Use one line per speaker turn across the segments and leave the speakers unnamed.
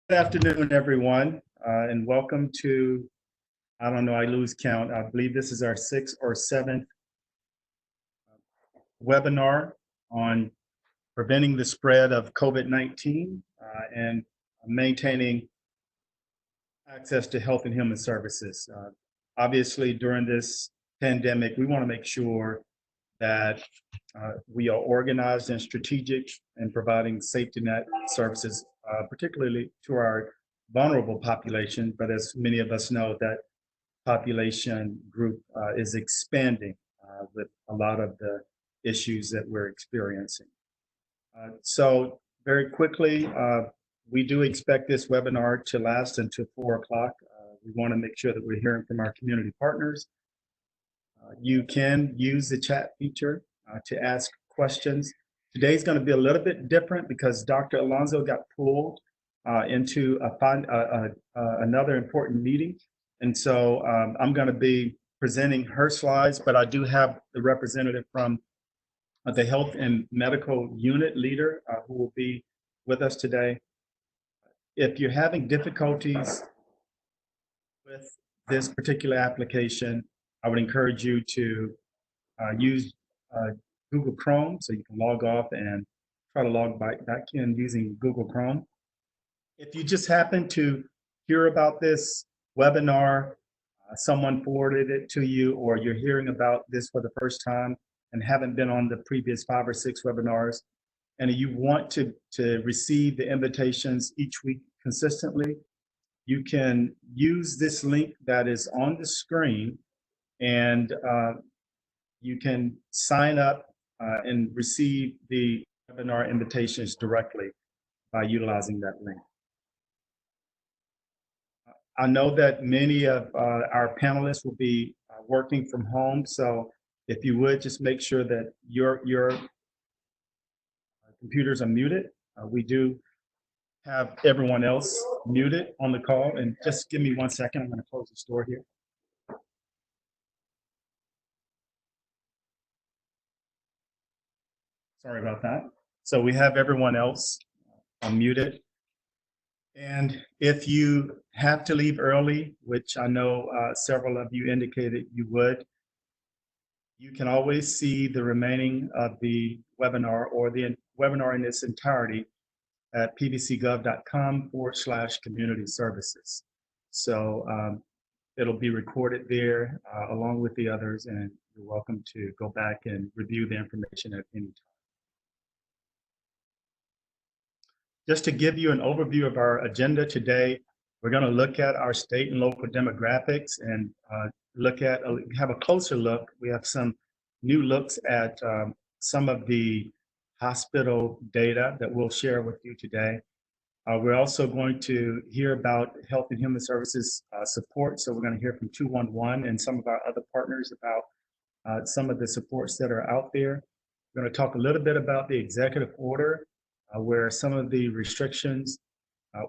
Good afternoon, everyone, and welcome to, I don't know, I lose count. I believe this is our sixth or seventh webinar on preventing the spread of COVID-19 and maintaining access to health and human services. Obviously, during this pandemic, we want to make sure that we are organized and strategic in providing safety net services, particularly to our vulnerable population. But as many of us know, that population group is expanding with a lot of the issues that we're experiencing. So very quickly, we do expect this webinar to last until 4 o'clock. We want to make sure that we're hearing from our community partners. You can use the chat feature to ask questions. Today's going to be a little bit different because Dr. Alonso got pulled into another important meeting. And so I'm going to be presenting her slides, but I do have the representative from the Health and Medical Unit leader who will be with us today. If you're having difficulties with this particular application, I would encourage you to use Google Chrome, so you can log off and try to log back in using Google Chrome. If you just happen to hear about this webinar, someone forwarded it to you, or you're hearing about this for the first time and haven't been on the previous 5 or 6 webinars, and you want to receive the invitations each week consistently, you can use this link that is on the screen, and you can sign up and receive the webinar invitations directly by utilizing that link. I know that many of our panelists will be working from home, so if you would just make sure that your computers are muted. We do have everyone else muted on the call, and just give me 1 second. I'm going to close this door here. Sorry about that. So we have everyone else muted. And if you have to leave early, which I know several of you indicated you would, you can always see the remaining of the webinar or the webinar in its entirety at pbcgov.com/community services. So it'll be recorded there along with the others, and you're welcome to go back and review the information at any time. Just to give you an overview of our agenda today, we're going to look at our state and local demographics and have a closer look. We have some new looks at some of the hospital data that we'll share with you today. We're also going to hear about health and human services support. So we're going to hear from 211 and some of our other partners about some of the supports that are out there. We're going to talk a little bit about the executive order, where some of the restrictions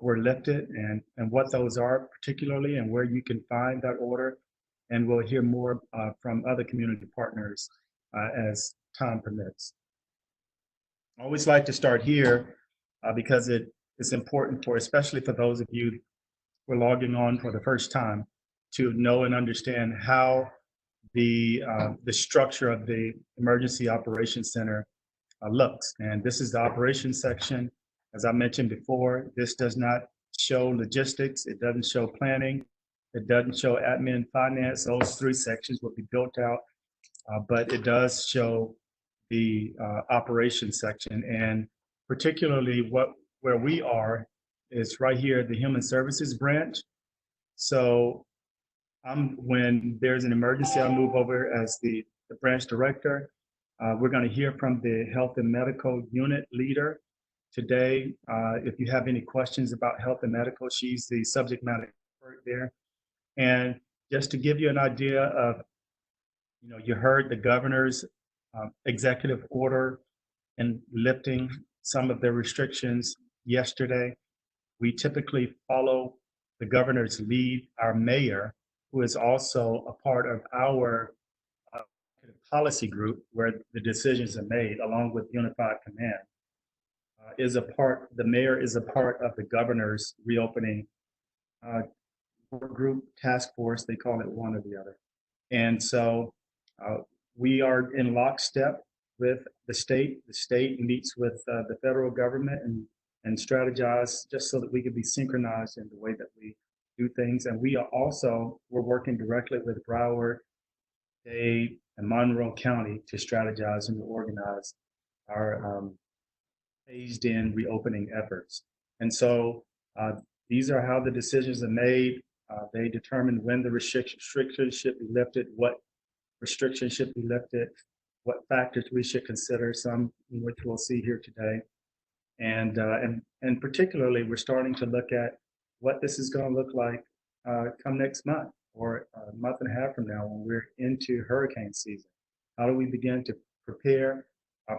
were lifted and what those are particularly and where you can find that order. And we'll hear more from other community partners as time permits. I always like to start here because it's important especially for those of you who are logging on for the first time, to know and understand how the structure of the Emergency Operations Center looks. And this is the operations section. As I mentioned before, this does not show logistics. It doesn't show planning. It doesn't show admin, finance. Those 3 sections will be built out, but it does show the operations section. And particularly where we are is right here at the Human Services branch. So when there's an emergency, I move over as the branch director. We're going to hear from the Health and Medical Unit leader today. If you have any questions about health and medical, she's the subject matter expert there. And just to give you an idea of, you heard the governor's executive order and lifting some of the restrictions yesterday. We typically follow the governor's lead. Our mayor, who is also a part of our policy group where the decisions are made, along with Unified Command. the mayor is a part of the governor's reopening work group task force. They call it one or the other. And so we are in lockstep with the state. The state meets with the federal government and strategize just so that we can be synchronized in the way that we do things. And we're working directly with Broward, Dade, and Monroe County to strategize and to organize our phased in reopening efforts. And so these are how the decisions are made. They determine when the restrictions should be lifted, what restrictions should be lifted, what factors we should consider, some which we'll see here today. And particularly, we're starting to look at what this is going to look like come next month or a month and a half from now when we're into hurricane season. How do we begin to prepare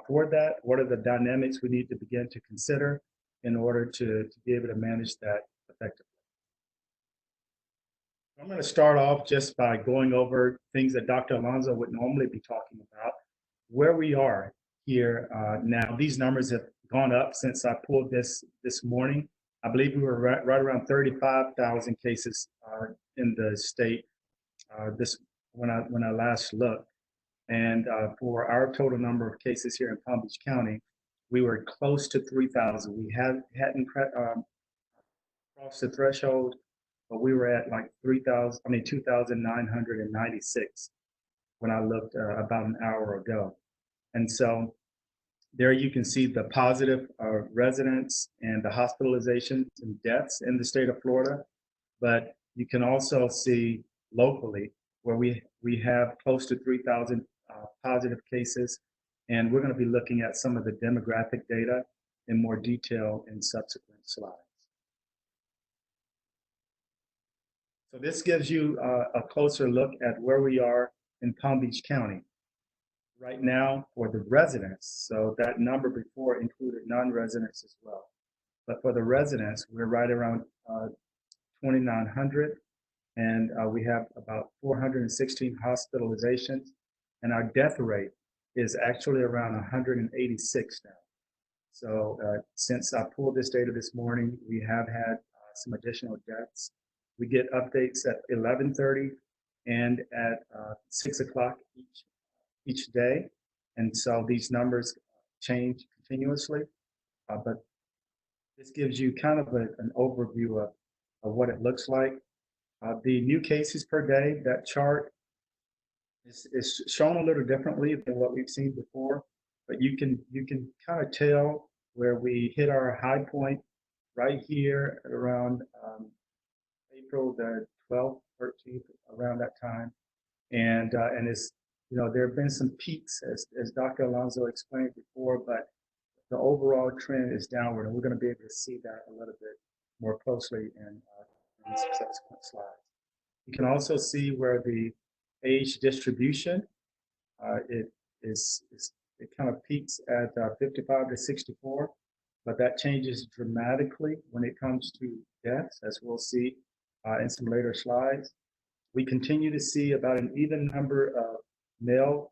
for that? What are the dynamics we need to begin to consider in order to be able to manage that effectively? I'm going to start off just by going over things that Dr. Alonso would normally be talking about, where we are here now. These numbers have gone up since I pulled this morning. I believe we were right around 35,000 cases in the state when I last looked. And for our total number of cases here in Palm Beach County, we were close to 3,000. We hadn't crossed the threshold, but we were at like 2,996 when I looked about an hour ago. And so there you can see the positive residents and the hospitalizations and deaths in the state of Florida. But you can also see locally where we have close to 3,000 positive cases. And we're going to be looking at some of the demographic data in more detail in subsequent slides. So this gives you a closer look at where we are in Palm Beach County right now for the residents. So that number before included non-residents as well. But for the residents, we're right around 2,900, and we have about 416 hospitalizations, and our death rate is actually around 186 now. So since I pulled this data this morning, we have had some additional deaths. We get updates at 11:30 and at 6 o'clock each day. And so these numbers change continuously. But this gives you kind of an overview of what it looks like. The new cases per day, that chart is shown a little differently than what we've seen before. But you can kind of tell where we hit our high point right here at around April the 12th, 13th, around that time. And it's, there have been some peaks as Dr. Alonso explained before, but the overall trend is downward, and we're going to be able to see that a little bit more closely in subsequent slides. You can also see where the age distribution, it kind of peaks at 55 to 64, but that changes dramatically when it comes to deaths, as we'll see in some later slides. We continue to see about an even number of male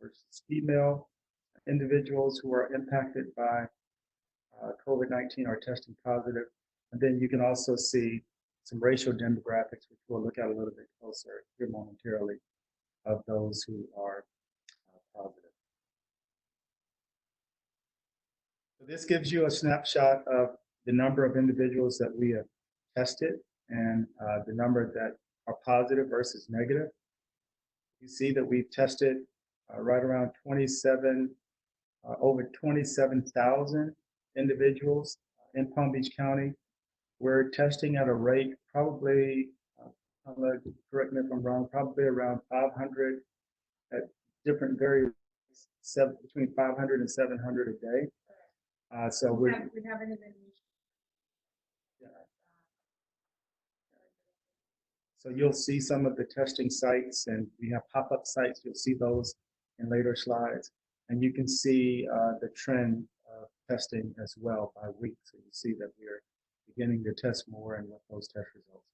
versus female individuals who are impacted by COVID-19 are testing positive. And then you can also see some racial demographics, which we'll look at a little bit closer here momentarily, of those who are positive. So this gives you a snapshot of the number of individuals that we have tested and the number that are positive versus negative. You see that we've tested right around over 27,000 individuals in Palm Beach County. We're testing at a rate probably, correct me if I'm wrong, probably around 500 at different between 500 and 700 a day. So we haven't even. So you'll see some of the testing sites, and we have pop-up sites. You'll see those in later slides. And you can see the trend of testing as well by week. So you see that we're beginning to test more and what those test results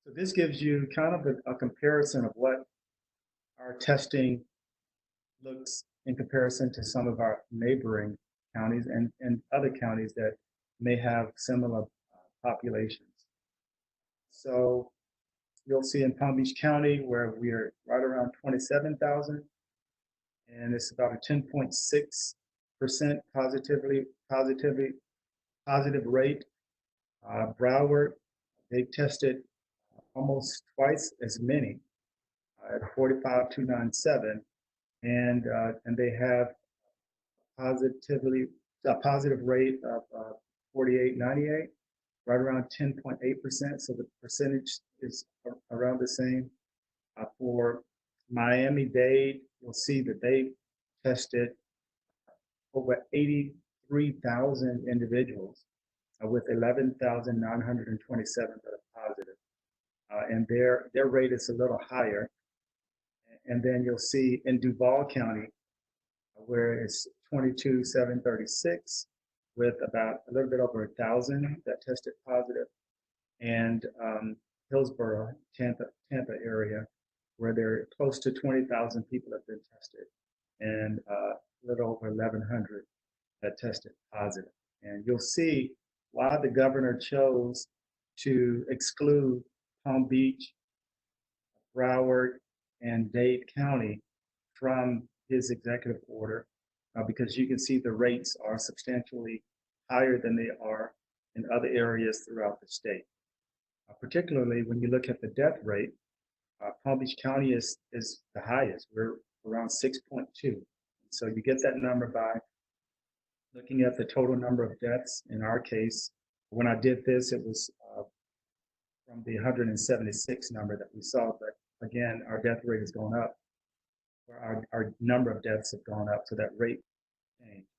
are. So this gives you kind of a comparison of what our testing looks in comparison to some of our neighboring counties and other counties that may have similar populations. So you'll see in Palm Beach County where we're right around 27,000, and it's about a 10.6% positive rate. Broward, they tested almost twice as many at 45,297, and they have a positive rate of 4898, right around 10.8%. So the percentage is around the same. For Miami-Dade, you'll see that they tested over 83,000 individuals with 11,927 that are positive. And their rate is a little higher. And then you'll see in Duval County, where it's 22,736 with about a little bit over 1,000 that tested positive. And Hillsborough, Tampa area, where there are close to 20,000 people have been tested, and a little over 1,100 that tested positive. And you'll see why the governor chose to exclude Palm Beach, Broward, and Dade County from his executive order, because you can see the rates are substantially higher than they are in other areas throughout the state. Particularly when you look at the death rate, Palm Beach County is the highest. We're around 6.2. So you get that number by looking at the total number of deaths. In our case, when I did this, it was from the 176 number that we saw. But again, our death rate has gone up. Our number of deaths have gone up, so that rate changed.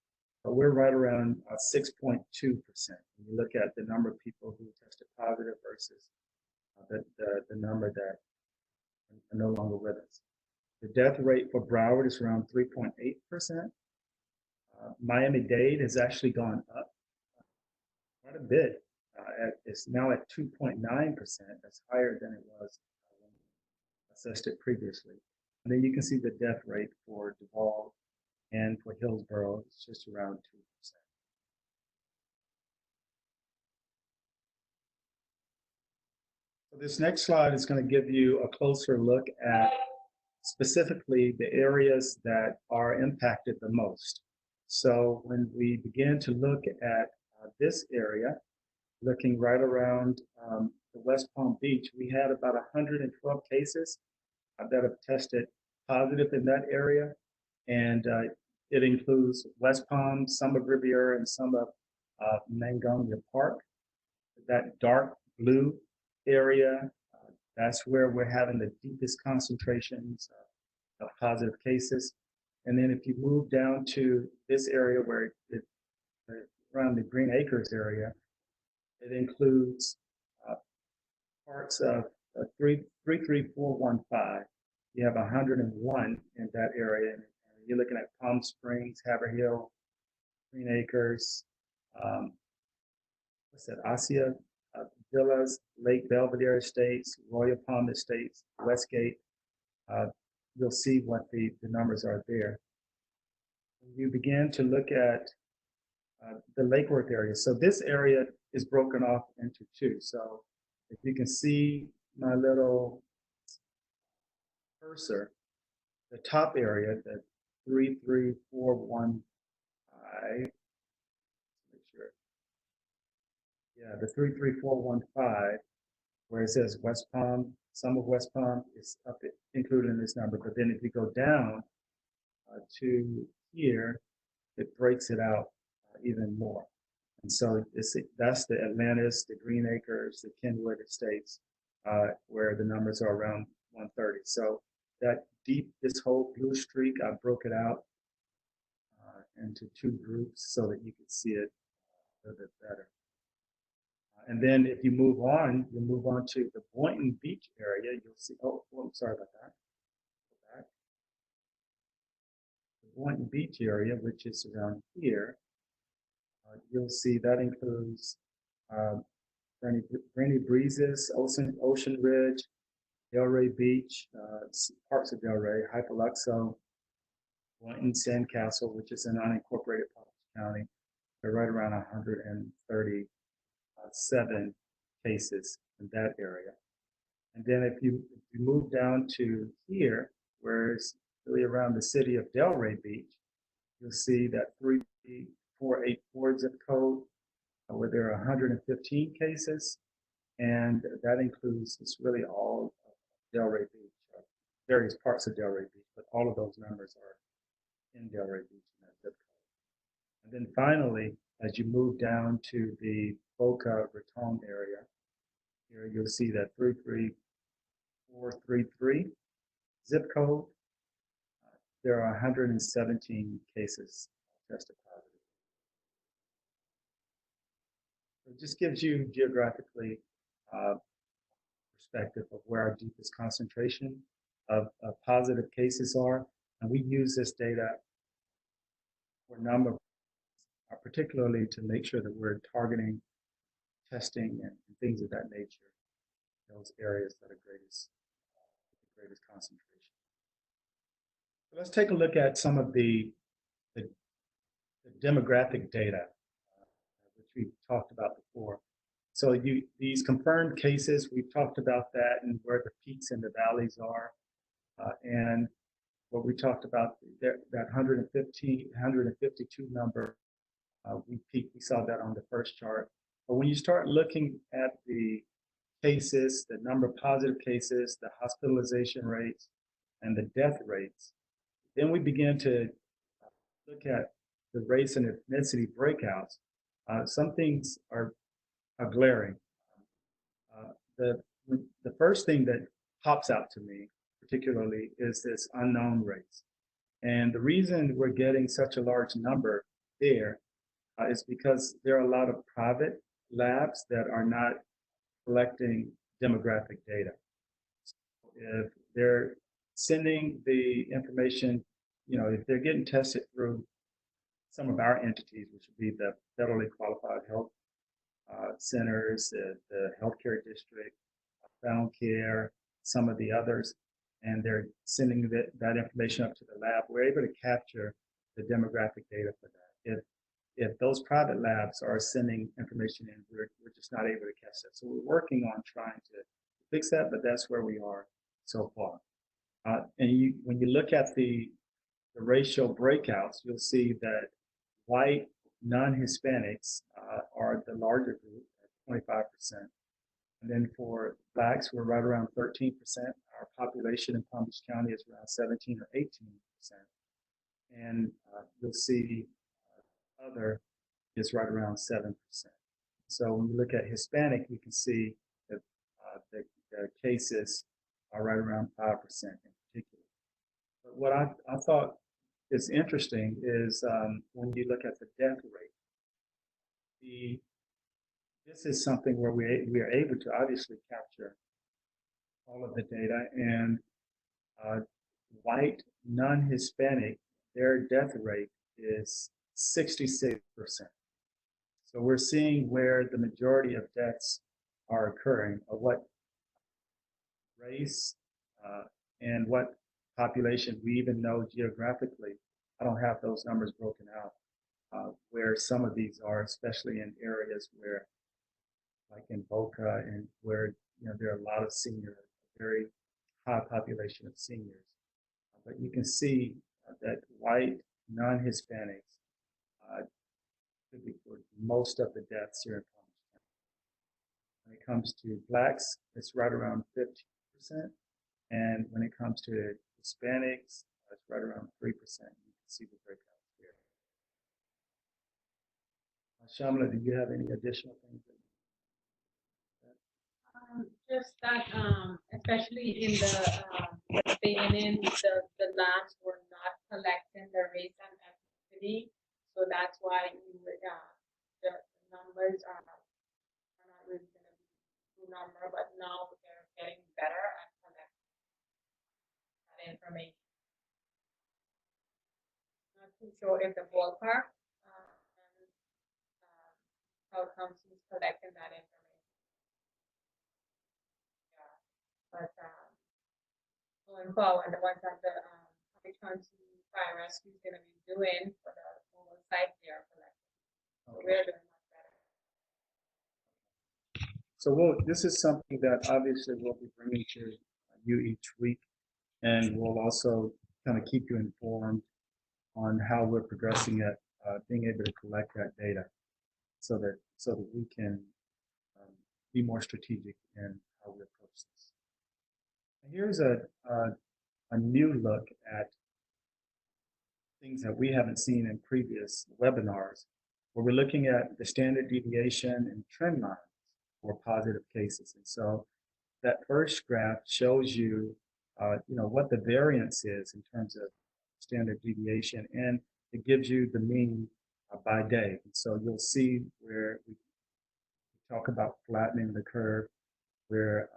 But we're right around 6.2%. When you look at the number of people who tested positive versus the number that are no longer with us. The death rate for Broward is around 3.8%. Miami-Dade has actually gone up quite a bit. It's now at 2.9%. That's higher than it was when we assessed it previously. And then you can see the death rate for Duval and for Hillsborough, it's just around 2%. So this next slide is going to give you a closer look at specifically the areas that are impacted the most. So when we begin to look at this area, looking right around the West Palm Beach, we had about 112 cases that have tested positive in that area. And it includes West Palm, some of Riviera, and some of Mangonia Park. That dark blue area, that's where we're having the deepest concentrations of positive cases. And then if you move down to this area where around the Green Acres area, it includes parts of 33415. You have 101 in that area. And you're looking at Palm Springs, Haverhill, Green Acres, Asia Villas, Lake Belvedere Estates, Royal Palm Estates, Westgate. You'll see what the numbers are there. You begin to look at the Lake Worth area. So this area is broken off into two. So if you can see my little cursor, the top area, the 33415, make sure. Yeah, the 33415, where it says West Palm, some of West Palm is up included in this number. But then if you go down to here, it breaks it out even more. And so that's the Atlantis, the Green Acres, the Kenwood Estates, where the numbers are around 130. So that this whole blue streak, I broke it out into two groups so that you can see it a little bit better. And then if you move on, you move on to the Boynton Beach area, you'll see, I'm sorry about that. Go back. The Boynton Beach area, which is around here, you'll see that includes Rainy Breezes, Ocean Ridge, Delray Beach, parts of Delray, Hypoluxo, Boynton, Sandcastle, which is an unincorporated part of the county, they're right around 137 cases in that area. And then if you move down to here, where it's really around the city of Delray Beach, you'll see that 3484 zip code, where there are 115 cases, and that includes, it's really all of Delray Beach, various parts of Delray Beach, but all of those numbers are in Delray Beach in that zip code. And then finally, as you move down to the Boca Raton area, here you'll see that 33433 zip code. There are 117 cases tested positive. So it just gives you geographically perspective of where our deepest concentration of positive cases are. And we use this data for a number of, particularly to make sure that we're targeting testing and things of that nature, those areas that are greatest concentration. So let's take a look at some of the demographic data, which we've talked about before. So these confirmed cases, we've talked about that and where the peaks and the valleys are. And what we talked about, that 152 number, we saw that on the first chart. But when you start looking at the cases, the number of positive cases, the hospitalization rates, and the death rates, then we begin to look at the race and ethnicity breakouts. Some things are glaring. The first thing that pops out to me, particularly, is this unknown race. And the reason we're getting such a large number there is because there are a lot of private labs that are not collecting demographic data. So if they're sending the information, if they're getting tested through some of our entities, which would be the federally qualified health centers, the healthcare district, Found Care, some of the others, and they're sending that information up to the lab, we're able to capture the demographic data for that. If those private labs are sending information in, we're just not able to catch that. So we're working on trying to fix that, but that's where we are so far. And when you look at the racial breakouts, you'll see that white non-Hispanics are the larger group at 25%. And then for Blacks, we're right around 13%. Our population in Palm Beach County is around 17 or 18%. And you'll see other is right around 7%. So when you look at Hispanic, you can see that the cases are right around 5% in particular. But what I thought is interesting is when you look at the death rate, this is something where we are able to obviously capture all of the data, and white non-Hispanic, their death rate is 66%. So we're seeing where the majority of deaths are occurring, of what race and what population we even know geographically. I don't have those numbers broken out, where some of these are, especially in areas where, like in Boca, and where there are a lot of seniors, a very high population of seniors. But you can see that white non-Hispanics could be for most of the deaths here in Palm Beach County. When it comes to Blacks, it's right around 15%. And when it comes to Hispanics, it's right around 3%. You can see the breakouts here. Shamla, do you have any additional things?
Just that, especially in the beginning, the labs were not collecting the race and ethnicity, so that's why the numbers are not really going to be true number, but now they're getting better at collecting that information. Not too sure if the ballpark and how comes he's collecting that information. But going forward, the ones that the County fire rescue is gonna be doing for the mobile site they are collecting. So
Okay.
we're doing much better.
So this is something that obviously we'll be bringing to you each week, and we'll also kind of keep you informed on how we're progressing at being able to collect that data, so that we can be more strategic in how we approach this. And here's a new look at things that we haven't seen in previous webinars, where we're looking at the standard deviation and trend lines for positive cases. And so that first graph shows you, what the variance is in terms of standard deviation, and it gives you the mean by day. And so you'll see where we talk about flattening the curve, where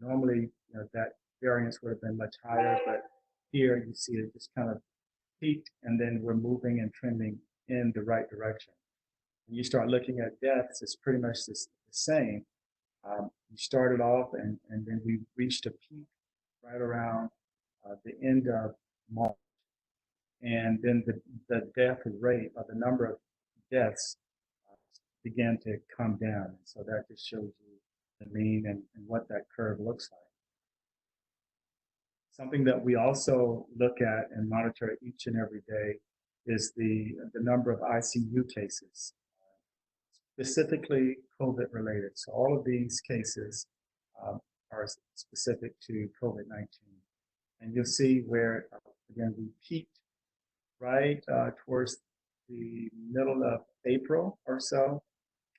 normally that variance would have been much higher, but here you see it just kind of peaked, and then we're moving and trending in the right direction. When you start looking at deaths, it's pretty much the same. We started off, and then we reached a peak right around the end of March. And then the death rate, or the number of deaths, began to come down. And so that just shows you the mean and what that curve looks like. Something that we also look at and monitor each and every day is the number of ICU cases, specifically COVID related. So all of these cases are specific to COVID-19. And you'll see where, again, we peaked right towards the middle of April or so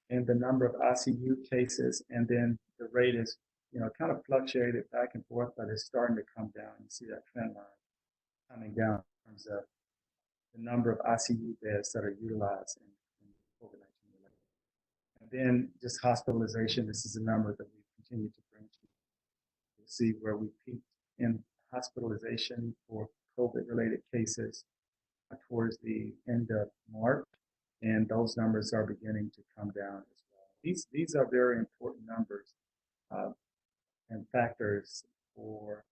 in the number of ICU cases, and then the rate is kind of fluctuated back and forth, but it's starting to come down. You see that trend line coming down in terms of the number of ICU beds that are utilized in COVID-19 related. And then just hospitalization, this is a number that we continue to bring to you. You'll see where we peaked in hospitalization for COVID-related cases towards the end of March, and those numbers are beginning to come down as well. These are very important numbers and factors for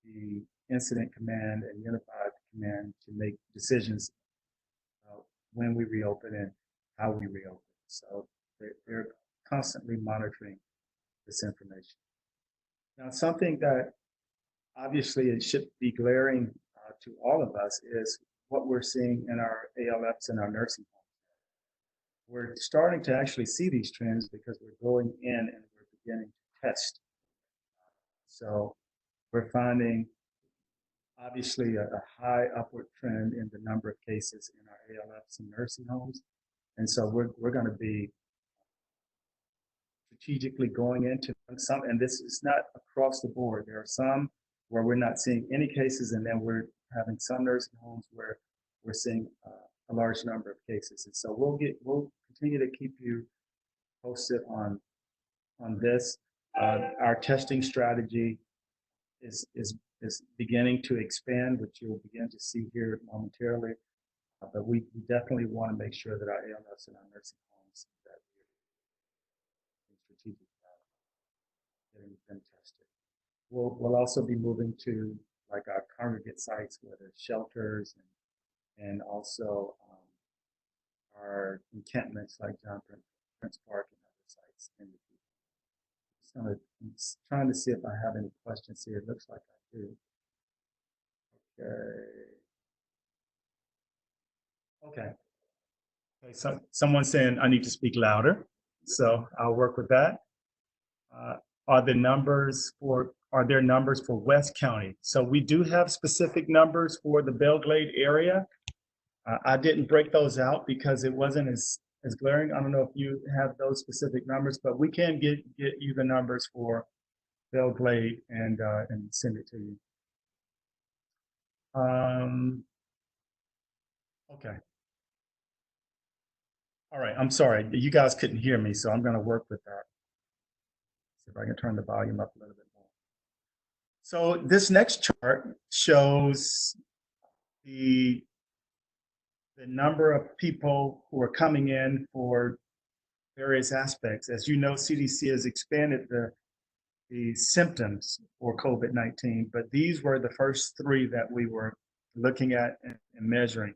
the incident command and unified command to make decisions when we reopen and how we reopen. So they're constantly monitoring this information. Now, something that obviously it should be glaring to all of us is what we're seeing in our ALFs and our nursing homes. We're starting to actually see these trends because we're going in and we're beginning to test. So we're finding obviously a high upward trend in the number of cases in our ALFs and nursing homes. And so we're going to be strategically going into some, and this is not across the board. There are some where we're not seeing any cases, and then we're having some nursing homes where we're seeing a large number of cases. And so we'll continue to keep you posted on this. Our testing strategy is beginning to expand, which you'll begin to see here momentarily. But we definitely want to make sure that our ALFs and our nursing homes that we're strategic about getting them tested. We'll also be moving to like our congregate sites, where there's shelters and also our encampments like John Prince Park and other sites in the future. I'm trying to see if I have any questions here. It looks like I do. Okay. So someone's saying I need to speak louder, so I'll work with that. Are there numbers for West County? So we do have specific numbers for the Belglade area. I didn't break those out because it wasn't as glaring. I don't know if you have those specific numbers, but we can get you the numbers for Belglade and send it to you. Okay. All right. I'm sorry. You guys couldn't hear me, so I'm going to work with that. See if I can turn the volume up a little bit more. So this next chart shows the number of people who are coming in for various aspects. As you know, CDC has expanded the symptoms for COVID-19, but these were the first three that we were looking at and measuring.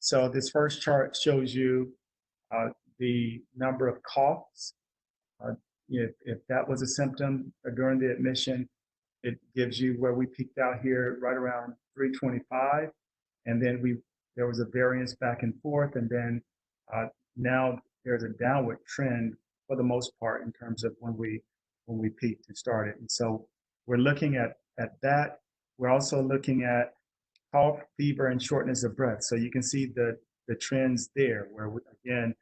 So this first chart shows you the number of coughs. If that was a symptom during the admission, it gives you where we peaked out here right around 325, and then there was a variance back and forth, and then now there's a downward trend for the most part in terms of when we peaked and started. And so we're looking at that. We're also looking at cough, fever, and shortness of breath. So you can see the trends there, where again,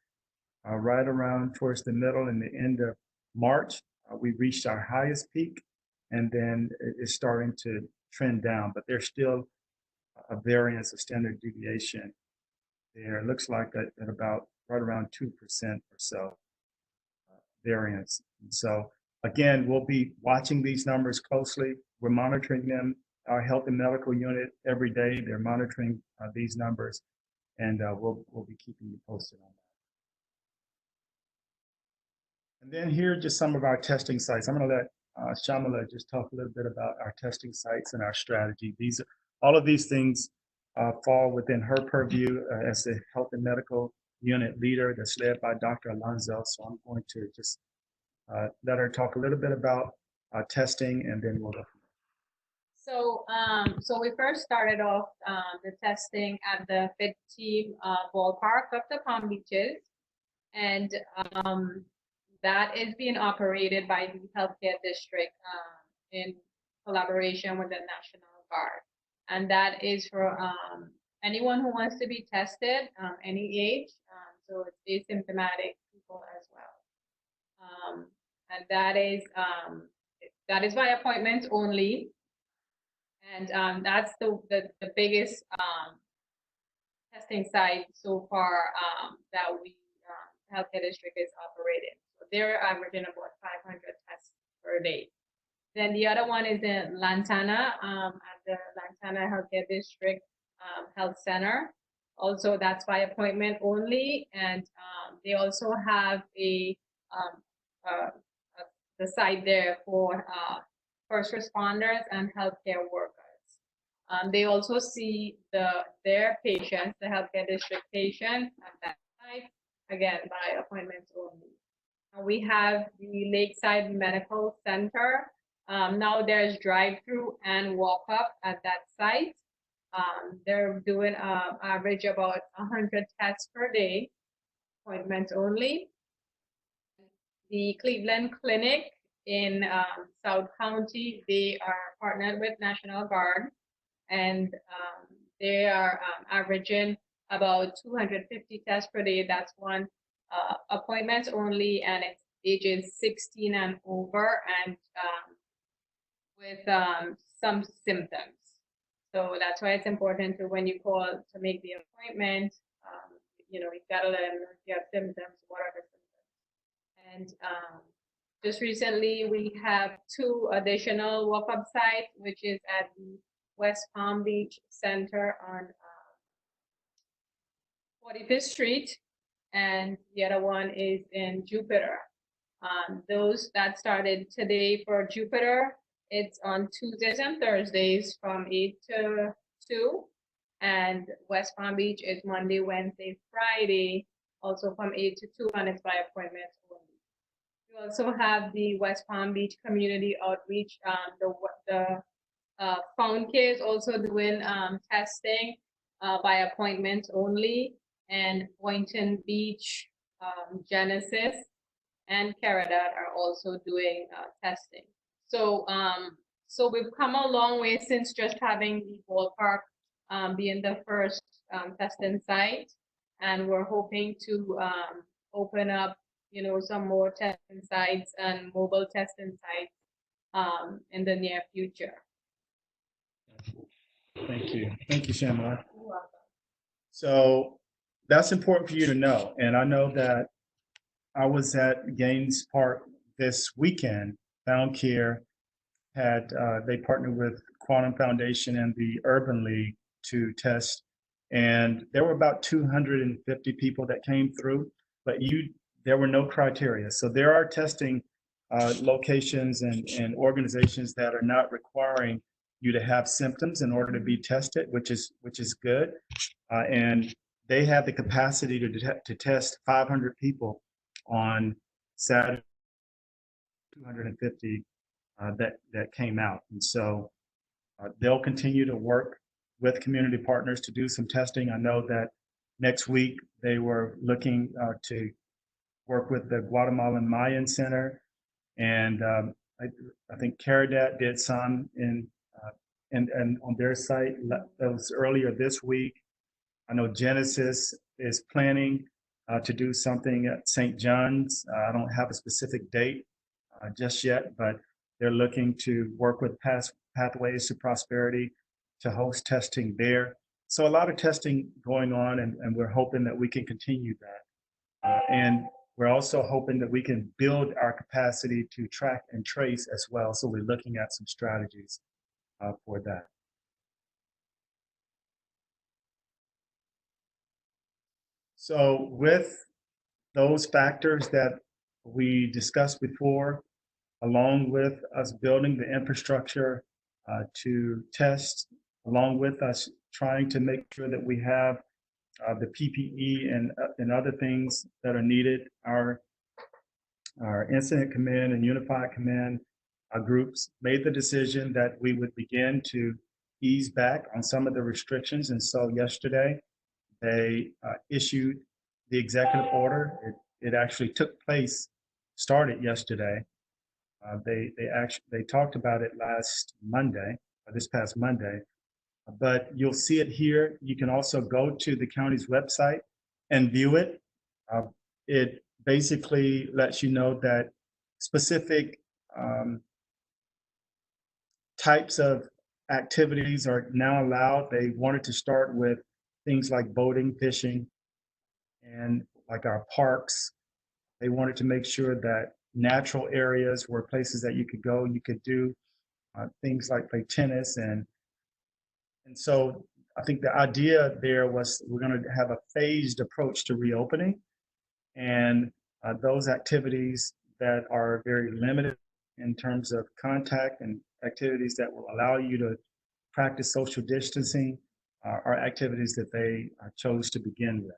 right around towards the middle and the end of March, we reached our highest peak, and then it's starting to trend down, but there's still a variance of standard deviation there. It looks like at about right around 2% or so variance. And so again, we'll be watching these numbers closely. We're monitoring them. Our health and medical unit every day, they're monitoring these numbers, and we'll be keeping you posted on that. And then here are just some of our testing sites. I'm going to let Shamala just talk a little bit about our testing sites and our strategy. All of these things fall within her purview as the health and medical unit leader that's led by Dr. Alonzo. So I'm going to just let her talk a little bit about testing, and then we'll go from there.
So we first started off the testing at the Fit Team ballpark of the Palm Beaches, and that is being operated by the healthcare district in collaboration with the National Guard. And that is for anyone who wants to be tested, any age, so it's asymptomatic people as well. And that is by appointment only. And that's the biggest testing site so far that we, healthcare district is operating. So they're averaging about 500 tests per day. Then the other one is in Lantana at the Lantana Healthcare District Health Center. Also, that's by appointment only, and they also have the site there for first responders and healthcare workers. They also see their patients, the healthcare district patients, at that site, again by appointment only. We have the Lakeside Medical Center. Now there's drive-through and walk-up at that site. They're doing average about 100 tests per day, appointments only. The Cleveland Clinic in South County, they are partnered with National Guard, and they are averaging about 250 tests per day. That's one appointments only, and it's ages 16 and over, and with some symptoms. So that's why it's important to, when you call to make the appointment, you've got to let them know if you have symptoms, what are the symptoms. And just recently, we have 2 additional walk-up sites, which is at the West Palm Beach Center on 45th Street, and the other one is in Jupiter. Those that started today for Jupiter, it's on Tuesdays and Thursdays from 8 to 2, and West Palm Beach is Monday, Wednesday, Friday, also from 8 to 2, and it's by appointment only. We also have the West Palm Beach Community Outreach. The Found Care is also doing testing by appointment only, and Boynton Beach, Genesis, and Caradat are also doing testing. So we've come a long way since just having the ballpark being the first testing site, and we're hoping to open up, some more testing sites and mobile testing sites in the near future.
Thank you, Shamala. So that's important for you to know, and I know that I was at Gaines Park this weekend. Found Care had, they partnered with Quantum Foundation and the Urban League to test, and there were about 250 people that came through, but there were no criteria. So there are testing locations and organizations that are not requiring you to have symptoms in order to be tested, which is good. And they have the capacity to test 500 people on Saturday, 250 that came out. And so they'll continue to work with community partners to do some testing. I know that next week they were looking to work with the Guatemalan Mayan Center, and I think Caridat did some and on their site. That was earlier this week. I know Genesis is planning to do something at St. John's. I don't have a specific date just yet, but they're looking to work with Pathways to Prosperity to host testing there. So a lot of testing going on, and we're hoping that we can continue that. And we're also hoping that we can build our capacity to track and trace as well. So we're looking at some strategies for that. So with those factors that we discussed before, along with us building the infrastructure to test, along with us trying to make sure that we have the PPE and other things that are needed, our incident command and unified command groups made the decision that we would begin to ease back on some of the restrictions. And so yesterday, they issued the executive order. It actually took place, started yesterday. They talked about it last Monday, or this past Monday, but you'll see it here. You can also go to the county's website and view it. It basically lets you know that specific types of activities are now allowed. They wanted to start with things like boating, fishing, and like our parks. They wanted to make sure that natural areas were places that you could go. You could do things like play tennis, and so I think the idea there was we're going to have a phased approach to reopening, and those activities that are very limited in terms of contact and activities that will allow you to practice social distancing are activities that they chose to begin with.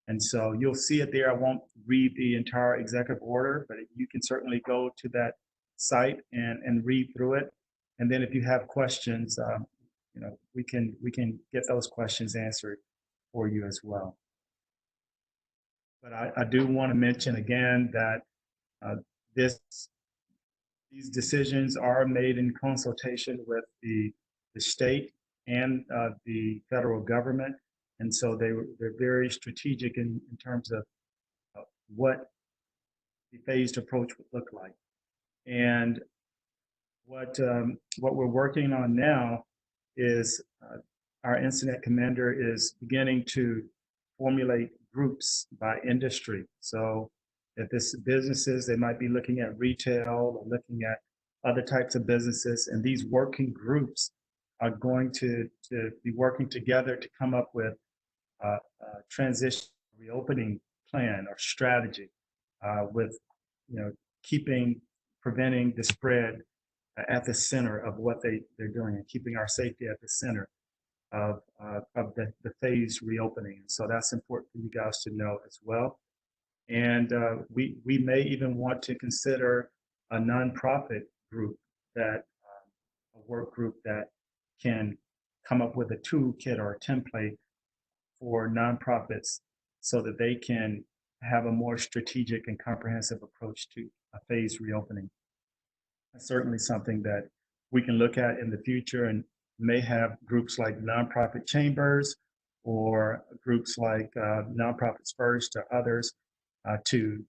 And so you'll see it there. I won't read the entire executive order, but you can certainly go to that site and read through it. And then if you have questions, we can get those questions answered for you as well. But I do want to mention again that these decisions are made in consultation with the state and the federal government. And so they're very strategic in terms of what the phased approach would look like. And what we're working on now is our incident commander is beginning to formulate groups by industry. So if it's businesses, they might be looking at retail or looking at other types of businesses. And these working groups are going to be working together to come up with a transition reopening plan or strategy with preventing the spread at the center of what they're doing, and keeping our safety at the center of the phased reopening. And so that's important for you guys to know as well. And we may even want to consider a nonprofit group, a work group that can come up with a toolkit or a template for nonprofits so that they can have a more strategic and comprehensive approach to a phased reopening. That's certainly something that we can look at in the future, and may have groups like nonprofit chambers or groups like Nonprofits First or others to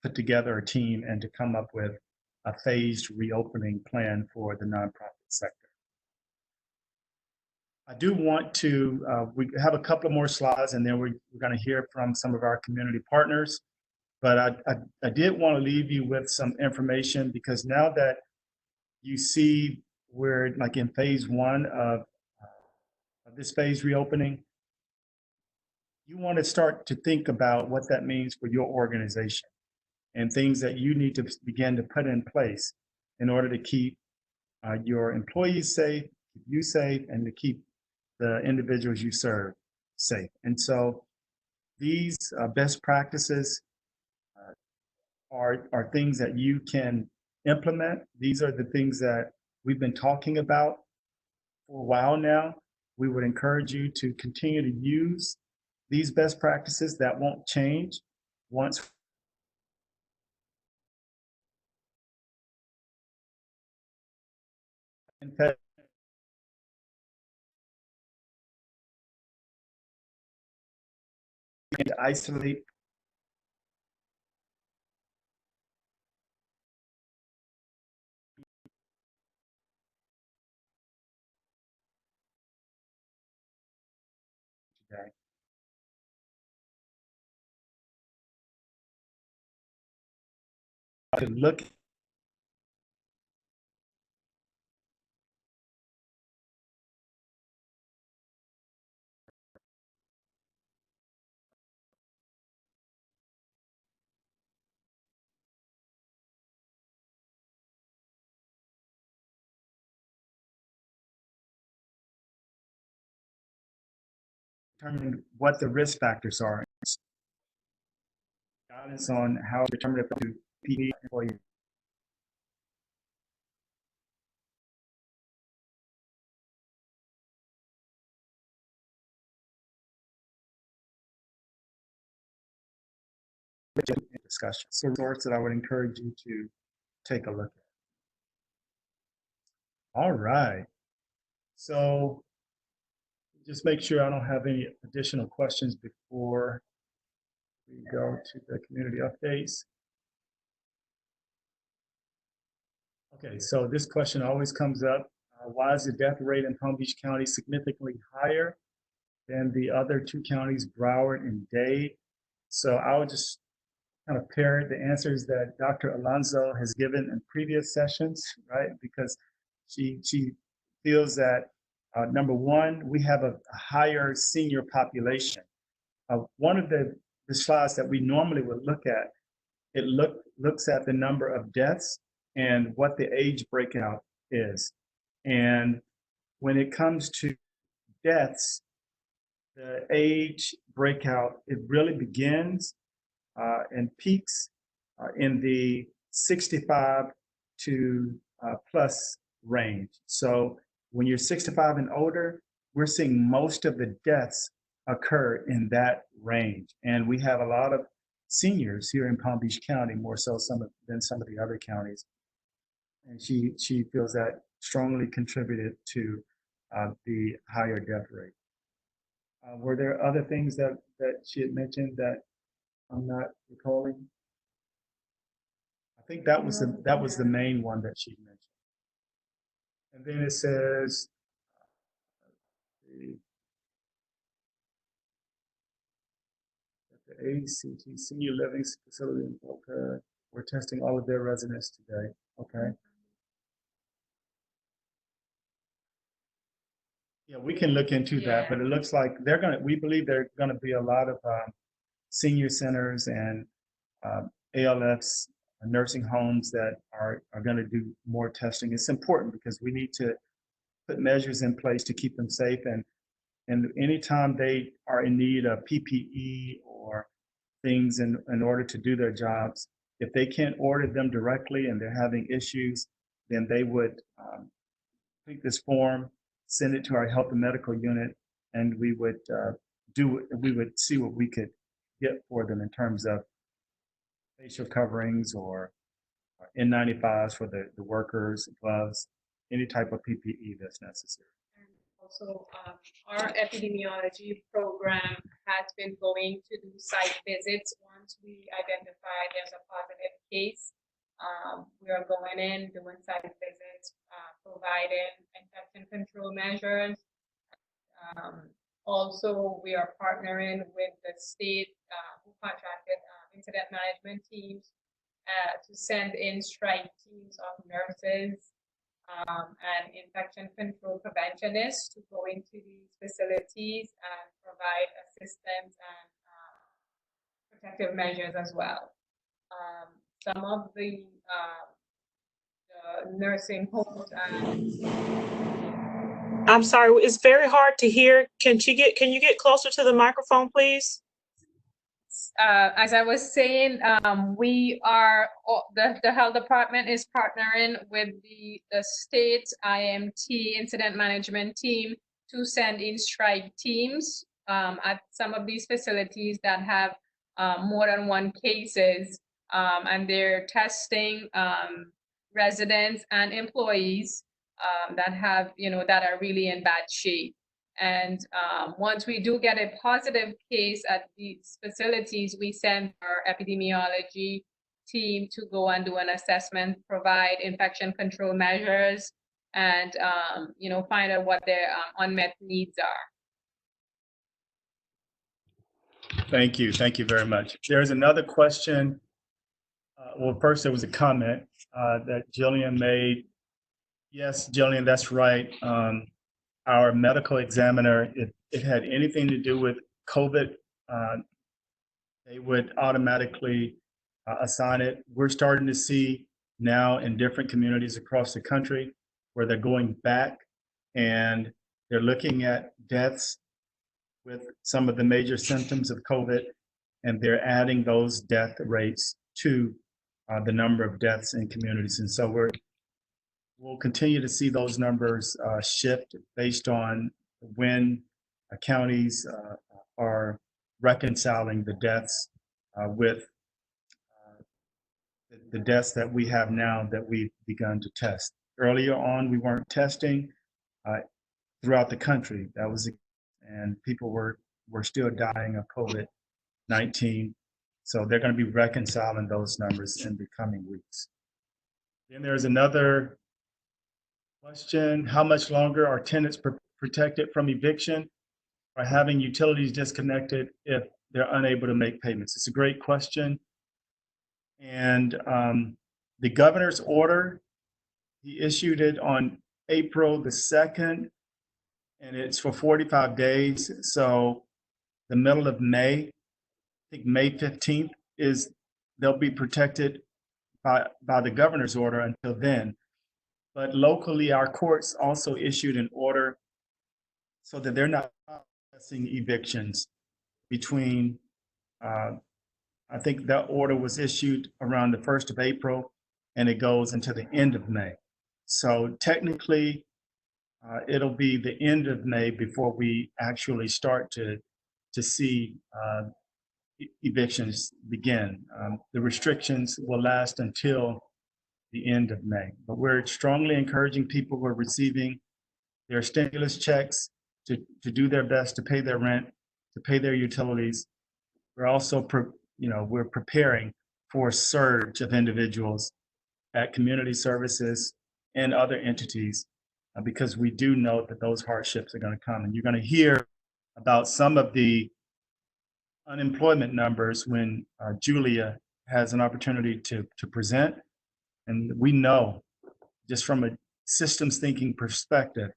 put together a team and to come up with a phased reopening plan for the nonprofit sector. I do want to, we have a couple of more slides, and then we're going to hear from some of our community partners. But I did want to leave you with some information, because now that you see we're like in phase one of this phase reopening, you want to start to think about what that means for your organization and things that you need to begin to put in place in order to keep your employees safe keep you safe and to keep the individuals you serve safe. And so these best practices are things that you can implement. These are the things that we've been talking about for a while now. We would encourage you to continue to use these best practices that won't change once infected. Isolate today. To look determine what the risk factors are. Guidance on how to determine if to PE employee. Discussion. So source that I would encourage you to take a look at. All right. So just make sure I don't have any additional questions before we go to the community updates. Okay, so this question always comes up. Why is the death rate in Palm Beach County significantly higher than the other two counties, Broward and Dade? So I'll just kind of parrot the answers that Dr. Alonso has given in previous sessions, right? Because she feels that number one, we have a higher senior population. One of the slides that we normally would look at, it looks at the number of deaths and what the age breakout is. And when it comes to deaths, the age breakout, it really begins and peaks in the 65 to plus range. So when you're 65 and older, we're seeing most of the deaths occur in that range. And we have a lot of seniors here in Palm Beach County, more so than some of the other counties. And she feels that strongly contributed to the higher death rate. Were there other things that she had mentioned that I'm not recalling? I think that was the main one that she mentioned. And then it says the ACT Senior Living Facility in Boca, we're testing all of their residents today. Okay. Yeah, we can look into that, but it looks like we believe there are gonna be a lot of senior centers and ALFs, nursing homes that are gonna do more testing. It's important because we need to put measures in place to keep them safe. And anytime they are in need of PPE or things in order to do their jobs, if they can't order them directly and they're having issues, then they would complete this form, send it to our health and medical unit, and we would see what we could get for them in terms of facial coverings or N95s for the workers, gloves, any type of PPE that's necessary.
And also, our epidemiology program has been going to do site visits once we identify there's a positive case. We are going in, doing site visits, providing infection control measures. Also, we are partnering with the state who contracted incident management teams to send in strike teams of nurses and infection control preventionists to go into these facilities and provide assistance and protective measures as well. Some of the nursing homes and
I'm sorry, it's very hard to hear. Can you get closer to the microphone, please?
As I was saying, we are, the health department is partnering with the state IMT incident management team to send in strike teams at some of these facilities that have more than one cases, and they're testing residents and employees that have, that are really in bad shape. And once we do get a positive case at these facilities, we send our epidemiology team to go and do an assessment, provide infection control measures, and find out what their unmet needs are.
Thank you very much. There's another question. Well, first there was a comment that Jillian made. Yes, Jillian, that's right. Our medical examiner, if it had anything to do with COVID, they would automatically assign it. We're starting to see now in different communities across the country where they're going back and they're looking at deaths with some of the major symptoms of COVID, and they're adding those death rates to the number of deaths in communities. And so we'll continue to see those numbers shift based on when counties are reconciling the deaths with the deaths that we have now that we've begun to test. Earlier on, we weren't testing throughout the country. And people were still dying of COVID-19. So they're going to be reconciling those numbers in the coming weeks. Then there's another question. How much longer are tenants protected from eviction or having utilities disconnected if they're unable to make payments? It's a great question. And the governor's order, he issued it on April the 2nd, and it's for 45 days. So the middle of May, I think May 15th they'll be protected by the governor's order until then. But locally, our courts also issued an order so that they're not processing evictions between, I think that order was issued around the 1st of April and it goes into the end of May. So technically, it'll be the end of May before we actually start to see evictions begin. The restrictions will last until the end of May, but we're strongly encouraging people who are receiving their stimulus checks to do their best to pay their rent, to pay their utilities. We're also, we're preparing for a surge of individuals at community services and other entities because we do know that those hardships are going to come. And you're going to hear about some of the unemployment numbers when Julia has an opportunity to present. And we know, just from a systems thinking perspective,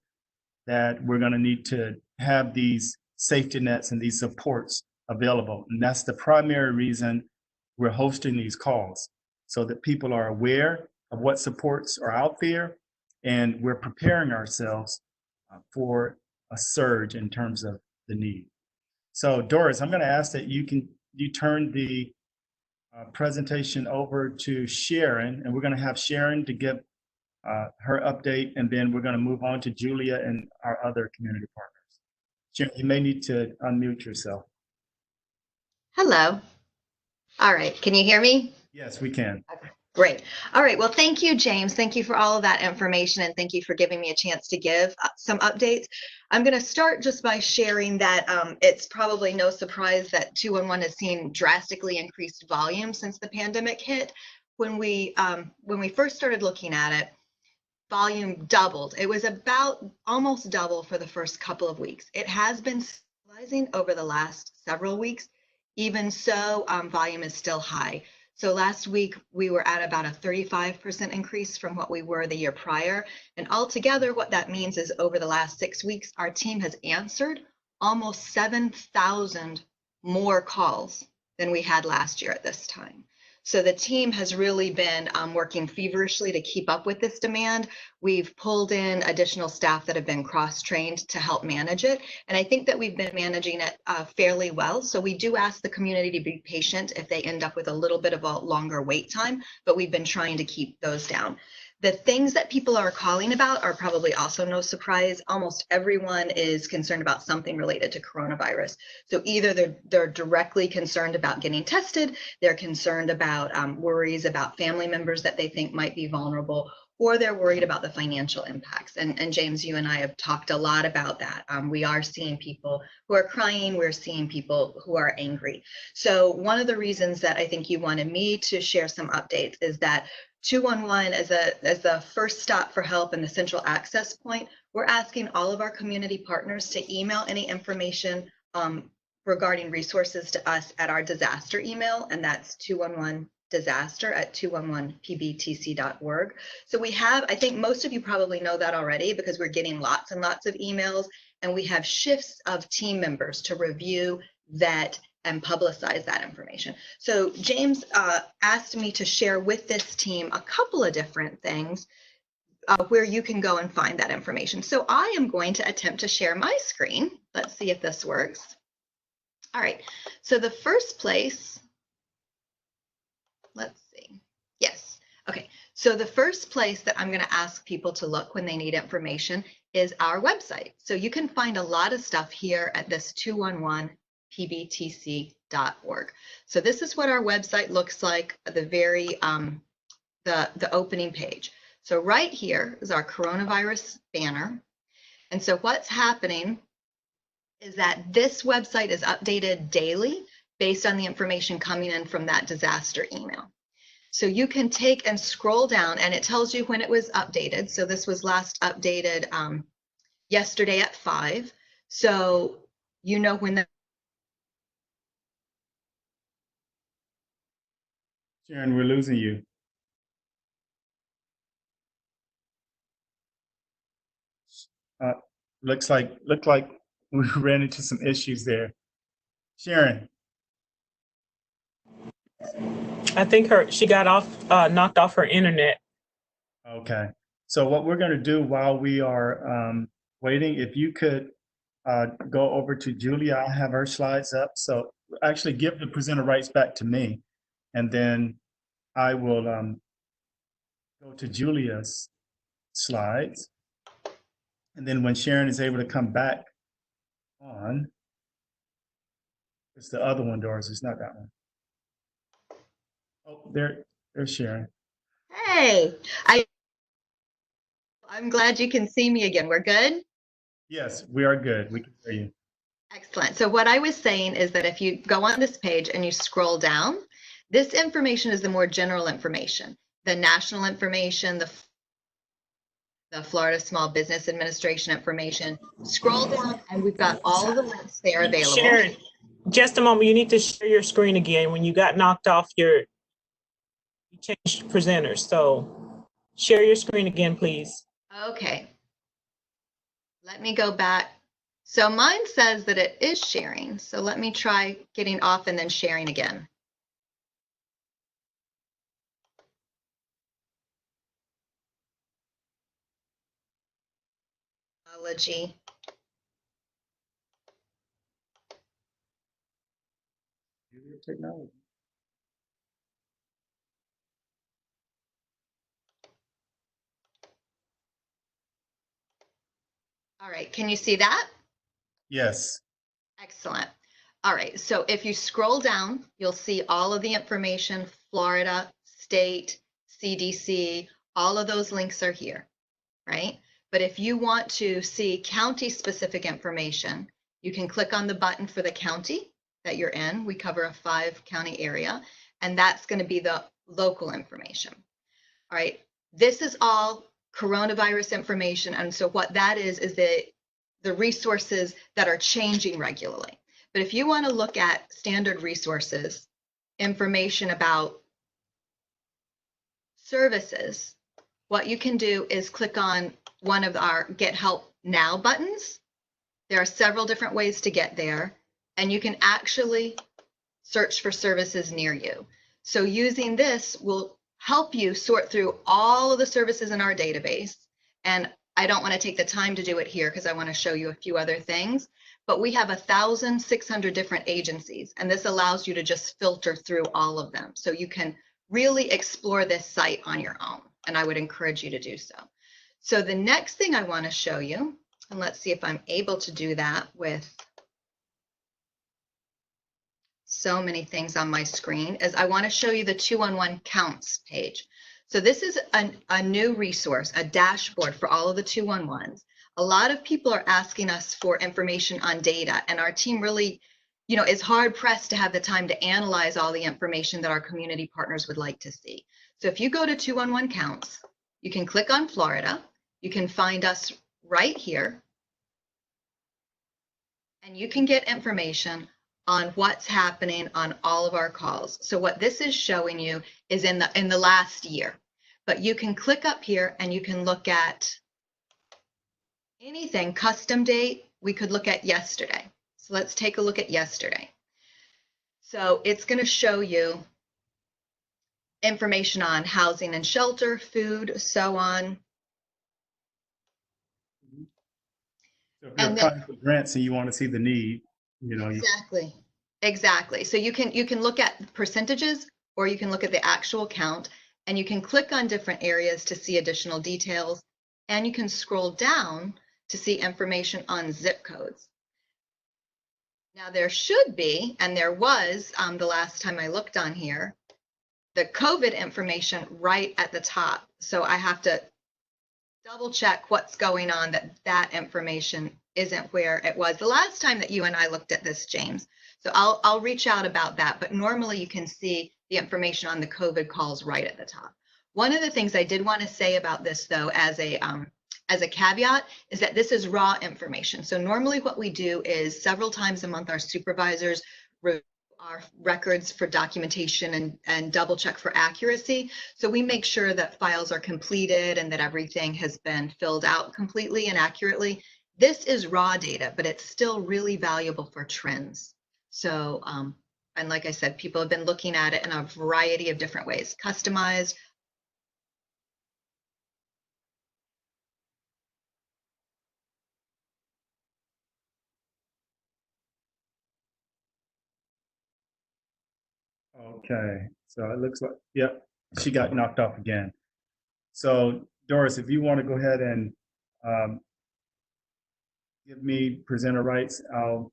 that we're going to need to have these safety nets and these supports available. And that's the primary reason we're hosting these calls, so that people are aware of what supports are out there, and we're preparing ourselves for a surge in terms of the need. So Doris, I'm going to ask that you turn the presentation over to Sharon, and we're going to have Sharon to give her update, and then we're going to move on to Julia and our other community partners. Sharon, you may need to unmute yourself.
Hello. All right, can you hear me?
Yes, we can.
Okay. Great. All right. Well, thank you, James. Thank you for all of that information, and thank you for giving me a chance to give some updates. I'm going to start just by sharing that it's probably no surprise that 211 has seen drastically increased volume since the pandemic hit. When we first started looking at it, volume doubled. It was about almost double for the first couple of weeks. It has been stabilizing over the last several weeks. Even so, volume is still high. So last week, we were at about a 35% increase from what we were the year prior. And altogether, what that means is over the last 6 weeks, our team has answered almost 7,000 more calls than we had last year at this time. So the team has really been working feverishly to keep up with this demand. We've pulled in additional staff that have been cross-trained to help manage it. And I think that we've been managing it fairly well. So we do ask the community to be patient if they end up with a little bit of a longer wait time, but we've been trying to keep those down. The things that people are calling about are probably also no surprise. Almost everyone is concerned about something related to coronavirus. So either they're directly concerned about getting tested, they're concerned about worries about family members that they think might be vulnerable, or they're worried about the financial impacts. And James, you and I have talked a lot about that. We are seeing people who are crying, we're seeing people who are angry. So one of the reasons that I think you wanted me to share some updates is that 211 as a first stop for help and the central access point, we're asking all of our community partners to email any information regarding resources to us at our disaster email, and that's 211disaster@211pbtc.org. So we have, I think most of you probably know that already because we're getting lots and lots of emails, and we have shifts of team members to review, vet, and publicize that information. So James asked me to share with this team a couple of different things where you can go and find that information. So I am going to attempt to share my screen. Let's see if this works. All right, so the first place, let's see. Yes, okay. So the first place that I'm gonna ask people to look when they need information is our website. So you can find a lot of stuff here at this 211pbtc.org. So this is what our website looks like, the very, the opening page. So right here is our coronavirus banner. And so what's happening is that this website is updated daily based on the information coming in from that disaster email. So you can take and scroll down and it tells you when it was updated. So this was last updated yesterday at 5. So you know when the
Sharon, we're losing you. Looked like we ran into some issues there. Sharon.
I think she got knocked off her internet.
Okay. So what we're going to do while we are waiting, if you could go over to Julia, I have her slides up. So actually give the presenter rights back to me, and then I will go to Julia's slides. And then when Sharon is able to come back on, it's the other one, Doris, it's not that one. Oh, there's Sharon.
Hey, I'm glad you can see me again. We're good?
Yes, we are good. We can hear you.
Excellent. So what I was saying is that if you go on this page and you scroll down, this information is the more general information, the national information, the Florida Small Business Administration information. Scroll down and we've got all of the links there available.
Sharon, just a moment. You need to share your screen again. When you got knocked off, you changed presenters. So share your screen again, please.
Okay. Let me go back. So mine says that it is sharing. So let me try getting off and then sharing again. Technology.
Technology.
All right, can you see that?
Yes.
Excellent. All right, so if you scroll down, you'll see all of the information, Florida, state, CDC, all of those links are here, right? But if you want to see county-specific information, you can click on the button for the county that you're in. We cover a 5-county area, and that's going to be the local information. All right, this is all coronavirus information, and so what that is the resources that are changing regularly. But if you want to look at standard resources, information about services, what you can do is click on one of our Get Help Now buttons. There are several different ways to get there, and you can actually search for services near you. So using this will help you sort through all of the services in our database. And I don't want to take the time to do it here because I want to show you a few other things, but we have 1,600 different agencies, and this allows you to just filter through all of them. So you can really explore this site on your own, and I would encourage you to do so. So the next thing I want to show you, and let's see if I'm able to do that with so many things on my screen, is I want to show you the 211 counts page. So this is a new resource, a dashboard for all of the 211s. A lot of people are asking us for information on data, and our team really, is hard pressed to have the time to analyze all the information that our community partners would like to see. So if you go to 211 counts, you can click on Florida. You can find us right here, and you can get information on what's happening on all of our calls. So what this is showing you is in the last year, but you can click up here and you can look at anything custom date. We could look at yesterday. So let's take a look at yesterday. So it's going to show you information on housing and shelter, food, so on.
So if you're applying for grants and you want to see the need,
Exactly. So you can look at percentages, or you can look at the actual count, and you can click on different areas to see additional details, and you can scroll down to see information on zip codes. Now there should be, and there was the last time I looked on here, the COVID information right at the top. So I have to double check what's going on, that information isn't where it was the last time that you and I looked at this, James. So I'll reach out about that, but normally you can see the information on the COVID calls right at the top. One of the things I did want to say about this, though, as a caveat, is that this is raw information. So normally what we do is several times a month, our supervisors review our records for documentation and double check for accuracy. So we make sure that files are completed and that everything has been filled out completely and accurately. This is raw data, but it's still really valuable for trends. So, and like I said, people have been looking at it in a variety of different ways, customized.
Okay, so it looks like, yep, she got knocked off again. So Doris, if you want to go ahead and give me presenter rights, I'll.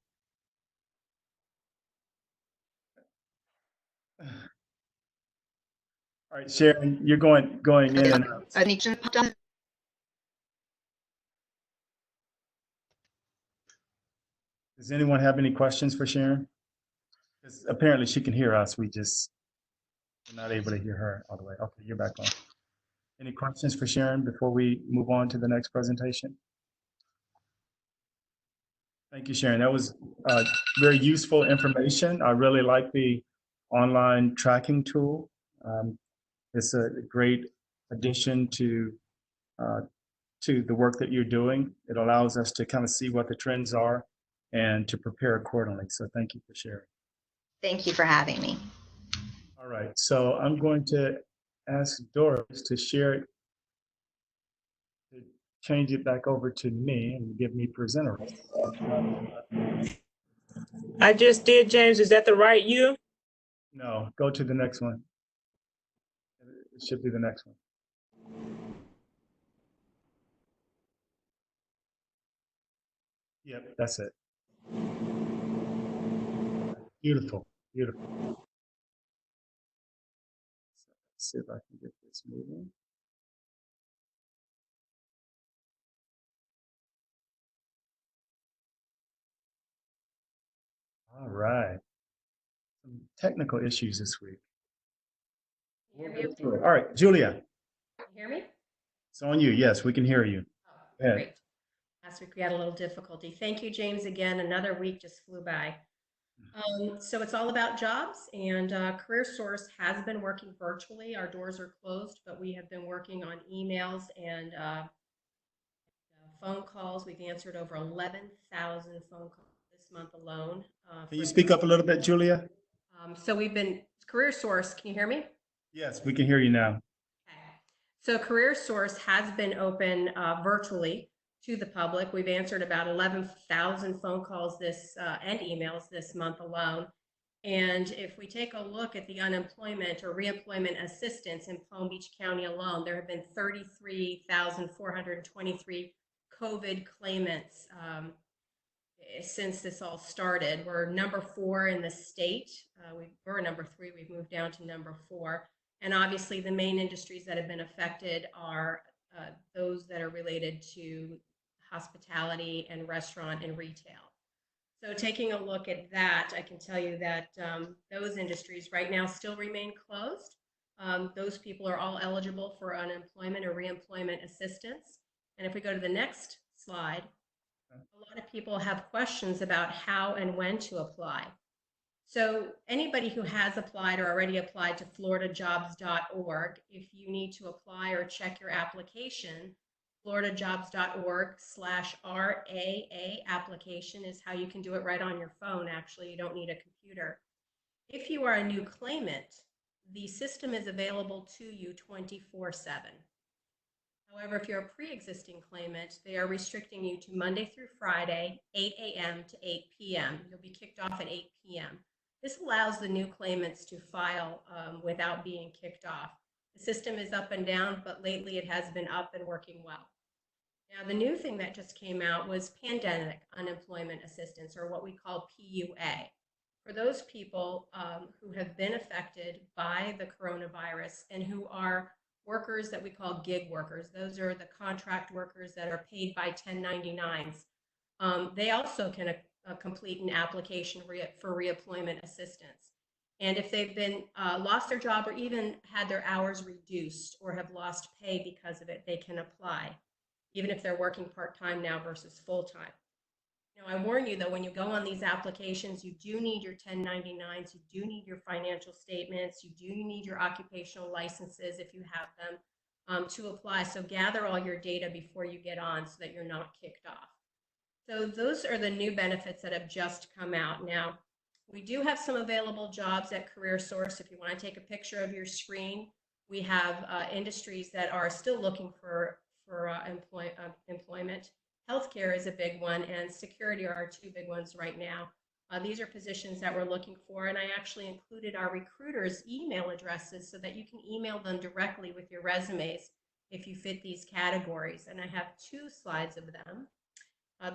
All right, Sharon, you're going in and out. Does anyone have any questions for Sharon? Because apparently she can hear us. We're not able to hear her all the way. Okay, you're back on. Any questions for Sharon before we move on to the next presentation? Thank you, Sharon. That was very useful information. I really like the online tracking tool. It's a great addition to the work that you're doing. It allows us to kind of see what the trends are and to prepare accordingly. So thank you for sharing.
Thank you for having me.
All right, so I'm going to ask Doris to share it, to change it back over to me and give me presenter.
I just did, James. Is that the right you?
No, go to the next one. It should be the next one. Yep, that's it. Beautiful, beautiful. So let's see if I can get this moving. All right. Some technical issues this week. We'll get through it. All right, Julia.
Can you hear me?
It's on you. Yes, we can hear you.
Oh, great. Last week we had a little difficulty. Thank you, James, again. Another week just flew by. So it's all about jobs, and Career Source has been working virtually. Our doors are closed, but we have been working on emails and phone calls. We've answered over 11,000 phone calls this month alone.
Can you speak up a little bit, Julia?
So we've been CareerSource, can you hear me?
Yes, we can hear you now.
Okay. So CareerSource has been open virtually to the public. We've answered about 11,000 phone calls and emails this month alone. And if we take a look at the unemployment or reemployment assistance in Palm Beach County alone, there have been 33,423 COVID claimants since this all started. We're number 4 in the state. We were number 3. We've moved down to number 4. And obviously the main industries that have been affected are those that are related to hospitality and restaurant and retail. So taking a look at that, I can tell you that those industries right now still remain closed. Those people are all eligible for unemployment or reemployment assistance. And if we go to the next slide, a lot of people have questions about how and when to apply. So anybody who has applied or already applied to floridajobs.org, if you need to apply or check your application, floridajobs.org/RAA application is how you can do it right on your phone. Actually, you don't need a computer. If you are a new claimant, the system is available to you 24/7. However, if you're a pre-existing claimant, they are restricting you to Monday through Friday, 8 a.m. to 8 p.m. You'll be kicked off at 8 p.m. This allows the new claimants to file without being kicked off. The system is up and down, but lately it has been up and working well. Now, the new thing that just came out was pandemic unemployment assistance, or what we call PUA. For those people who have been affected by the coronavirus and who are workers that we call gig workers, those are the contract workers that are paid by 1099s. They also can complete an application for reemployment assistance. And if they've been lost their job or even had their hours reduced or have lost pay because of it, they can apply, even if they're working part-time now versus full-time. Now, I warn you though, when you go on these applications, you do need your 1099s, you do need your financial statements, you do need your occupational licenses if you have them to apply. So gather all your data before you get on so that you're not kicked off. So those are the new benefits that have just come out. Now, we do have some available jobs at CareerSource. If you want to take a picture of your screen, we have industries that are still looking for employment. Healthcare is a big one, and security are our 2 big ones right now. These are positions that we're looking for, and I actually included our recruiters' email addresses so that you can email them directly with your resumes if you fit these categories. And I have 2 slides of them.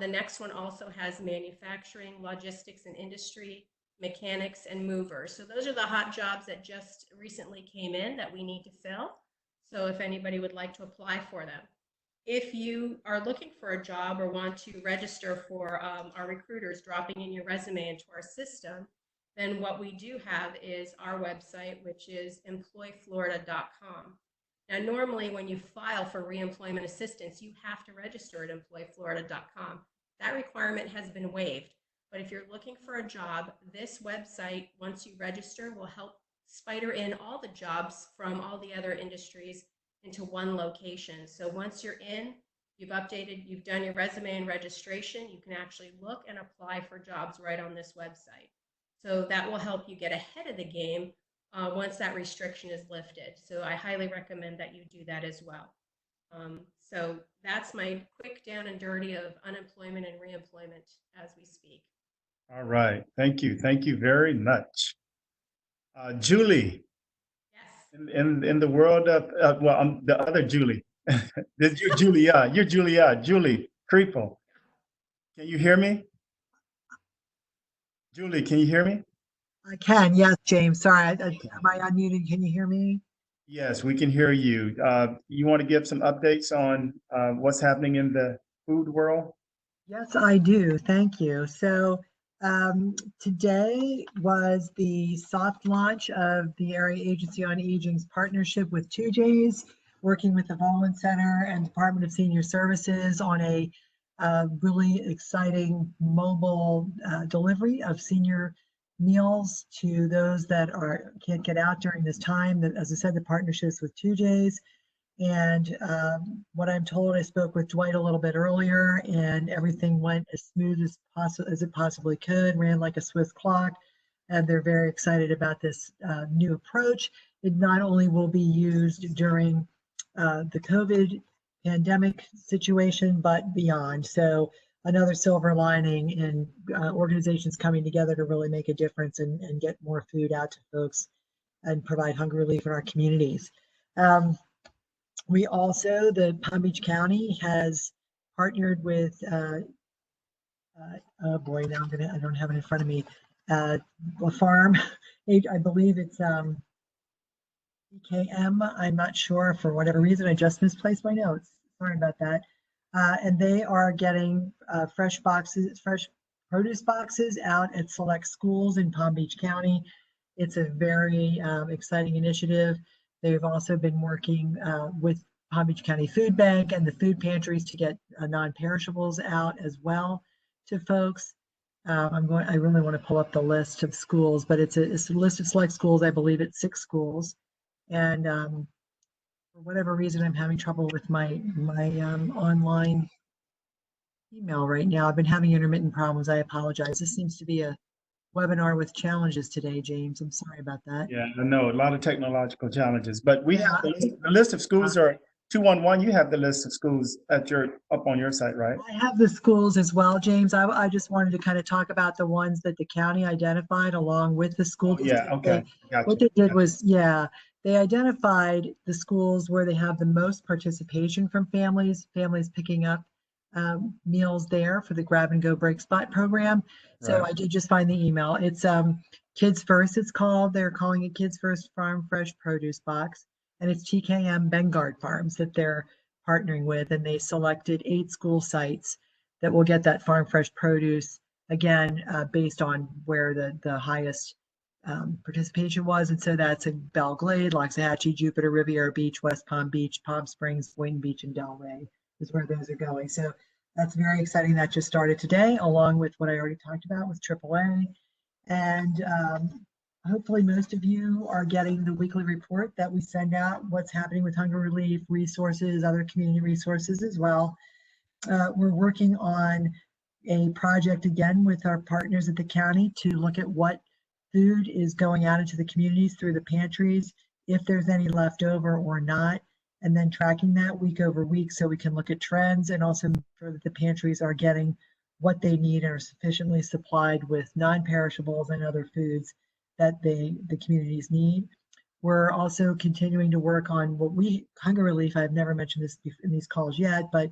The next one also has manufacturing, logistics and industry, mechanics, and movers. So those are the hot jobs that just recently came in that we need to fill. So if anybody would like to apply for them. If you are looking for a job or want to register for our recruiters dropping in your resume into our system, then what we do have is our website, which is employflorida.com. Now, normally when you file for reemployment assistance, you have to register at employflorida.com. That requirement has been waived. But if you're looking for a job, this website, once you register, will help spider in all the jobs from all the other industries into one location. So once you're in, you've done your resume and registration, you can actually look and apply for jobs right on this website. So that will help you get ahead of the game once that restriction is lifted. So I highly recommend that you do that as well. So that's my quick down and dirty of unemployment and reemployment as we speak.
All right. Thank you. Thank you very much. Julie, in the world of, the other Julie, you're Julie Creeple. Can you hear me? Julie, can you hear me?
I can, yes, James. Sorry, am I unmuted? Can you hear me?
Yes, we can hear you. You want to give some updates on what's happening in the food world?
Yes, I do. Thank you. So today was the soft launch of the Area Agency on Aging's partnership with 2J's, working with the Volman Center and Department of Senior Services on a really exciting mobile delivery of senior meals to those that can't get out during this time. That, as I said, the partnerships with 2J's. And what I'm told, I spoke with Dwight a little bit earlier, and everything went as smooth as it possibly could, ran like a Swiss clock. and they're very excited about this new approach. It not only will be used during the COVID pandemic situation, but beyond. So another silver lining in organizations coming together to really make a difference and get more food out to folks and provide hunger relief in our communities. We also, the Palm Beach County has partnered with, oh boy, now I don't have it in front of me, a farm, I believe it's DKM, I'm not sure, for whatever reason, I just misplaced my notes. Sorry about that. And they are getting fresh produce boxes out at select schools in Palm Beach County. It's a very exciting initiative. They've also been working with Palm Beach County Food Bank and the food pantries to get non-perishables out as well to folks. I really want to pull up the list of schools, but it's a list of select schools. I believe it's 6 schools. And for whatever reason, I'm having trouble with my online email right now. I've been having intermittent problems. I apologize. This seems to be a webinar with challenges today, James. I'm sorry about that.
Yeah, I know, a lot of technological challenges, but we have the list of schools are 211. You have the list of schools up on your site, right?
I have the schools as well, James. I just wanted to kind of talk about the ones that the county identified along with the school district.
Yeah, okay. Gotcha.
What they did was, they identified the schools where they have the most participation from families picking up meals there for the grab and go break spot program. So
Right.
I did just find the email. It's Kids First, it's called. They're calling it Kids First Farm Fresh Produce Box. And it's TKM Bengard Farms that they're partnering with. And they selected 8 school sites that will get that farm fresh produce, again, based on where the highest participation was. And so that's in Belle Glade, Loxahatchee, Jupiter, Riviera Beach, West Palm Beach, Palm Springs, Boynton Beach, and Delray is where those are going. So that's very exciting. That just started today, along with what I already talked about with AAA. And hopefully most of you are getting the weekly report that we send out, what's happening with hunger relief, resources, other community resources as well. We're working on a project again with our partners at the county to look at what food is going out into the communities through the pantries, if there's any left over or not, and then tracking that week over week so we can look at trends and also make sure that the pantries are getting what they need and are sufficiently supplied with non-perishables and other foods that the communities need. We're also continuing to work on hunger relief. I've never mentioned this in these calls yet, but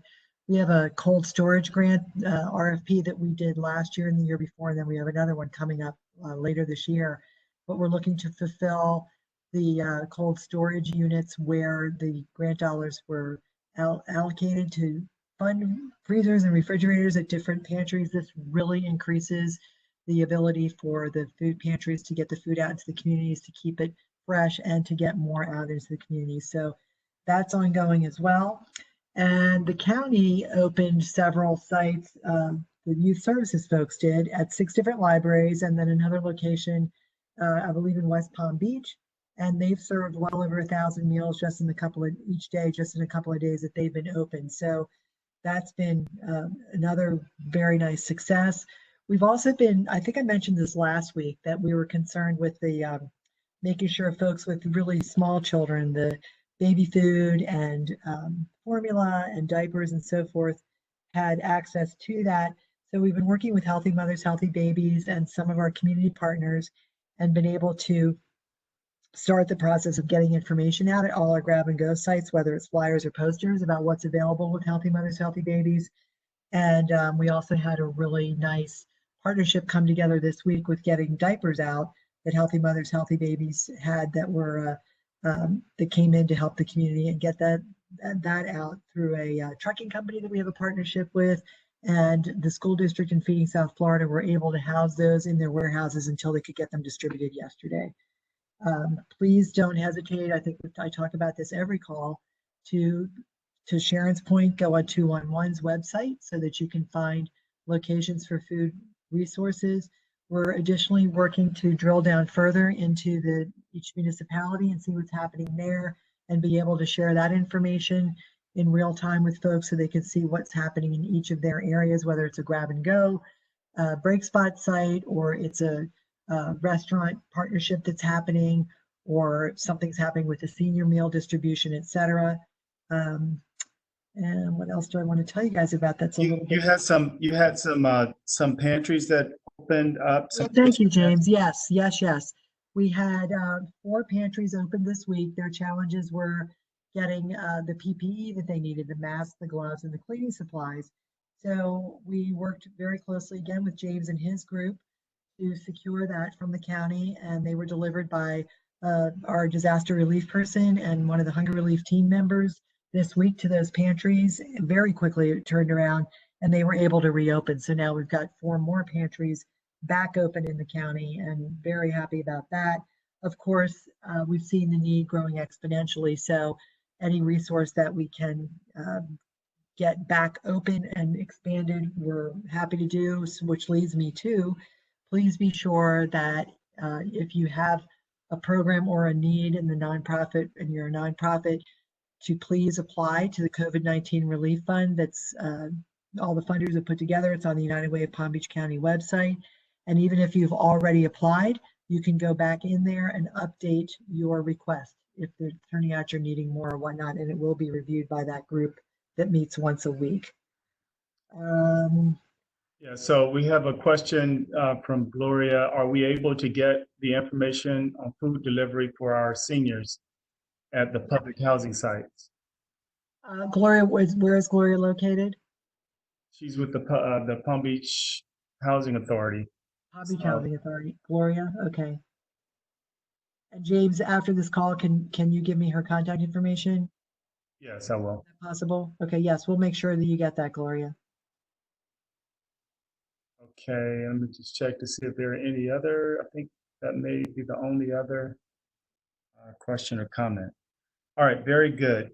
we have a cold storage grant RFP that we did last year and the year before, and then we have another one coming up later this year. But we're looking to fulfill the cold storage units where the grant dollars were allocated to fund freezers and refrigerators at different pantries. This really increases the ability for the food pantries to get the food out into the communities, to keep it fresh, and to get more out into the communities. So that's ongoing as well. And the county opened several sites, the youth services folks did, at 6 different libraries, and then another location, I believe in West Palm Beach. And they've served well over 1,000 meals just in each day, just in a couple of days that they've been open. So that's been another very nice success. We've also been, I think I mentioned this last week, that we were concerned with the making sure folks with really small children, the baby food and formula and diapers and so forth, had access to that. So we've been working with Healthy Mothers, Healthy Babies and some of our community partners and been able to start the process of getting information out at all our grab and go sites, whether it's flyers or posters about what's available with Healthy Mothers, Healthy Babies. And we also had a really nice partnership come together this week with getting diapers out that Healthy Mothers, Healthy Babies had that were that came in to help the community and get that out through a trucking company that we have a partnership with. And the school district in Feeding South Florida were able to house those in their warehouses until they could get them distributed yesterday. Please don't hesitate. I think I talk about this every call to Sharon's point, go on 211's website so that you can find locations for food resources. We're additionally working to drill down further into each municipality and see what's happening there and be able to share that information in real time with folks so they can see what's happening in each of their areas, whether it's a grab and go break spot site or it's a restaurant partnership that's happening, or something's happening with the senior meal distribution, et cetera. And what else do I want to tell you guys about? That's a little
You
bit.
had some pantries that opened up.
Well, thank you, James. Yes. We had 4 pantries open this week. Their challenges were getting the PPE that they needed, the masks, the gloves, and the cleaning supplies. So we worked very closely again with James and his group to secure that from the county, and they were delivered by our disaster relief person and one of the hunger relief team members this week to those pantries. Very quickly it turned around and they were able to reopen. So now we've got 4 more pantries back open in the county, and very happy about that. Of course, we've seen the need growing exponentially. So any resource that we can get back open and expanded, we're happy to do, which leads me to, please be sure that if you have a program or a need in the nonprofit and you're a nonprofit, to please apply to the COVID-19 Relief Fund. That's all the funders have put together. It's on the United Way of Palm Beach County website. And even if you've already applied, you can go back in there and update your request if they're turning out you're needing more or whatnot, and it will be reviewed by that group that meets once a week.
Yeah, so we have a question from Gloria. Are we able to get the information on food delivery for our seniors at the public housing sites?
Gloria, where is Gloria located?
She's with the Palm Beach Housing Authority.
Palm Beach Housing Authority. Gloria, okay. And James, after this call, can you give me her contact information?
Yes, I will.
Is that possible? Okay, yes, we'll make sure that you get that, Gloria.
Okay, let me just check to see if there are any other. I think that may be the only other question or comment. All right, very good.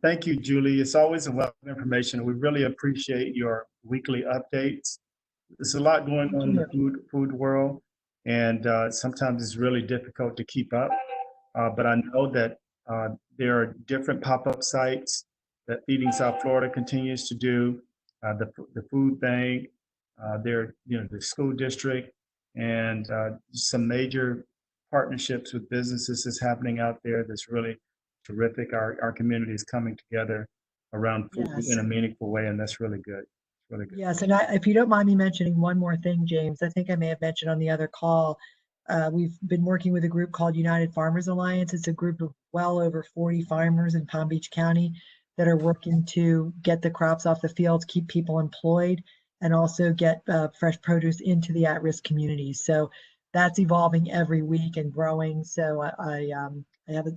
Thank you, Julie. It's always a wealth of information. We really appreciate your weekly updates. There's a lot going on in the food world, and sometimes it's really difficult to keep up. But I know that there are different pop-up sites that Feeding South Florida continues to do, the food bank, there, the school district, and some major partnerships with businesses is happening out there that's really terrific. Our community is coming together around food in a meaningful way, and that's really good. Really good.
Yes, and if you don't mind me mentioning one more thing, James, I think I may have mentioned on the other call, we've been working with a group called United Farmers Alliance. It's a group of well over 40 farmers in Palm Beach County that are working to get the crops off the fields, keep people employed, and also get fresh produce into the at-risk communities. So that's evolving every week and growing. So I have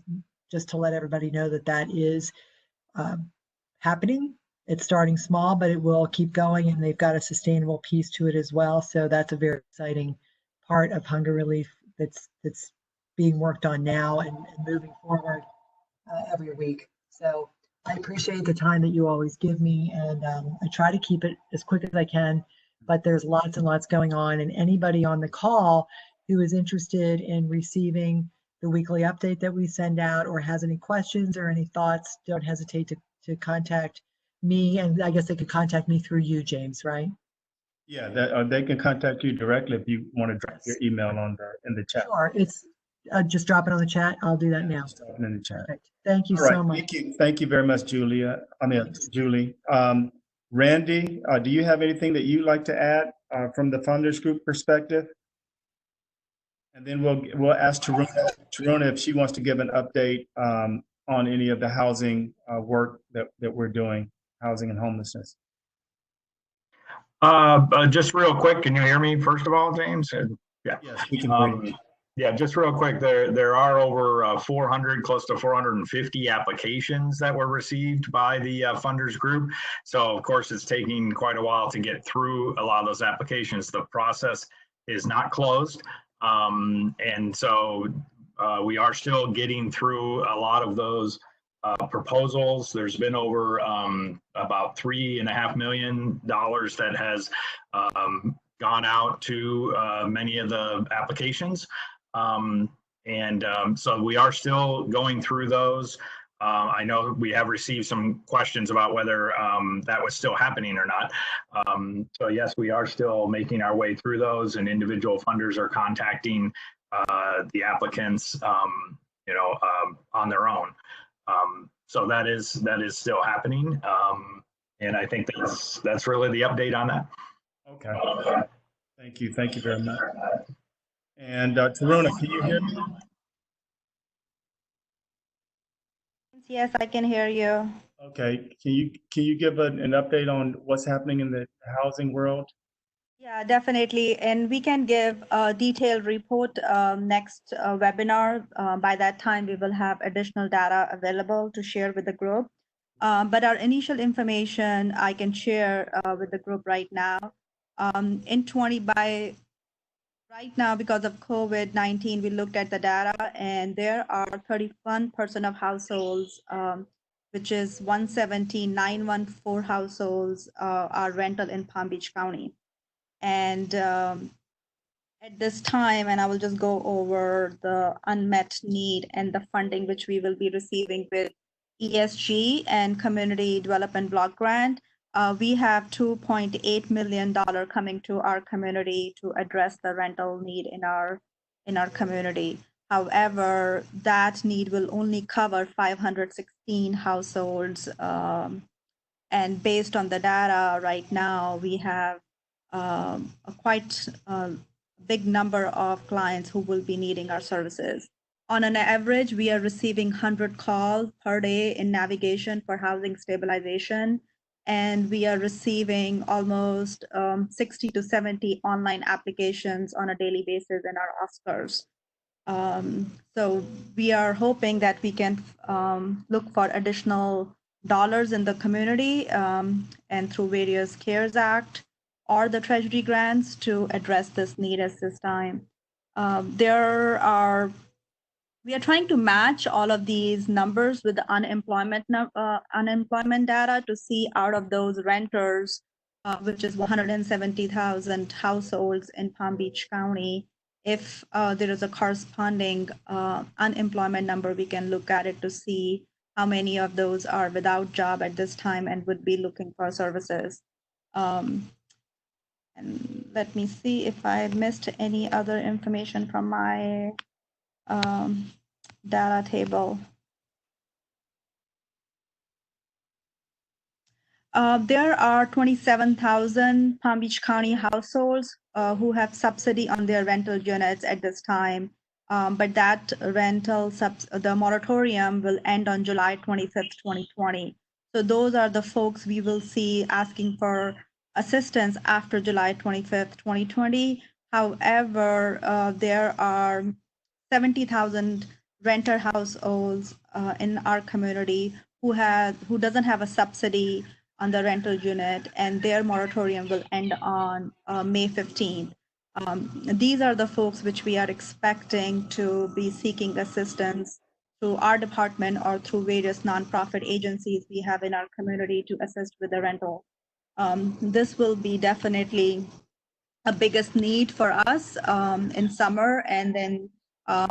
just to let everybody know that that is happening. It's starting small, but it will keep going, and they've got a sustainable piece to it as well. So that's a very exciting part of hunger relief that's being worked on now and moving forward every week. So I appreciate the time that you always give me, and I try to keep it as quick as I can, but there's lots and lots going on, and anybody on the call who is interested in receiving the weekly update that we send out or has any questions or any thoughts, don't hesitate to contact me, and I guess they could contact me through you, James, right?
Yeah, that they can contact you directly if you want to drop your email in the chat.
Sure, it's just drop it on the chat. I'll do that now.
Just drop it in the chat.
Perfect. Thank you
All right,
so much.
Thank you very much, Julia. Julie. Randy, do you have anything that you'd like to add from the funders group perspective? And then we'll ask Taruna if she wants to give an update on any of the housing work that we're doing, housing and homelessness.
Just real quick, can you hear me first of all, James? Yeah.
Yes, we can hear you.
Yeah, just real quick, there are over 400, close to 450 applications that were received by the funders group. So of course, it's taking quite a while to get through a lot of those applications. The process is not closed. And so we are still getting through a lot of those proposals. There's been over about $3.5 million that has gone out to many of the applications. So we are still going through those. I know we have received some questions about whether that was still happening or not. So yes, we are still making our way through those, and individual funders are contacting the applicants, on their own. So that is still happening, and I think that's really the update on that.
Okay. Thank you very much. And Taruna, can you hear me?
Yes, I can hear you.
Okay. Can you give an update on what's happening in the housing world?
Yeah, definitely. And we can give a detailed report next webinar. By that time, we will have additional data available to share with the group. But our initial information I can share with the group right now. Right now, because of COVID-19, we looked at the data, and there are 31% of households, which is 117,914 households are rental in Palm Beach County. And at this time, and I will just go over the unmet need and the funding which we will be receiving with ESG and Community Development Block Grant. We have $2.8 million coming to our community to address the rental need in our community. However, that need will only cover 516 households. And based on the data right now, we have a quite big number of clients who will be needing our services. On an average, we are receiving 100 calls per day in navigation for housing stabilization, and we are receiving almost 60 to 70 online applications on a daily basis in our Oscars. So we are hoping that we can look for additional dollars in the community and through various CARES Act or the Treasury grants to address this need at this time. We are trying to match all of these numbers with the unemployment data to see out of those renters, which is 170,000 households in Palm Beach County, if there is a corresponding unemployment number, we can look at it to see how many of those are without job at this time and would be looking for services. And let me see if I missed any other information from my data table. There are 27,000 Palm Beach County households who have subsidy on their rental units at this time. But that the moratorium will end on July 25th, 2020. So those are the folks we will see asking for assistance after July 25th, 2020. However, there are 70,000 renter households in our community who doesn't have a subsidy on the rental unit, and their moratorium will end on May 15th. These are the folks which we are expecting to be seeking assistance through our department or through various nonprofit agencies we have in our community to assist with the rental. This will be definitely a biggest need for us in summer, and then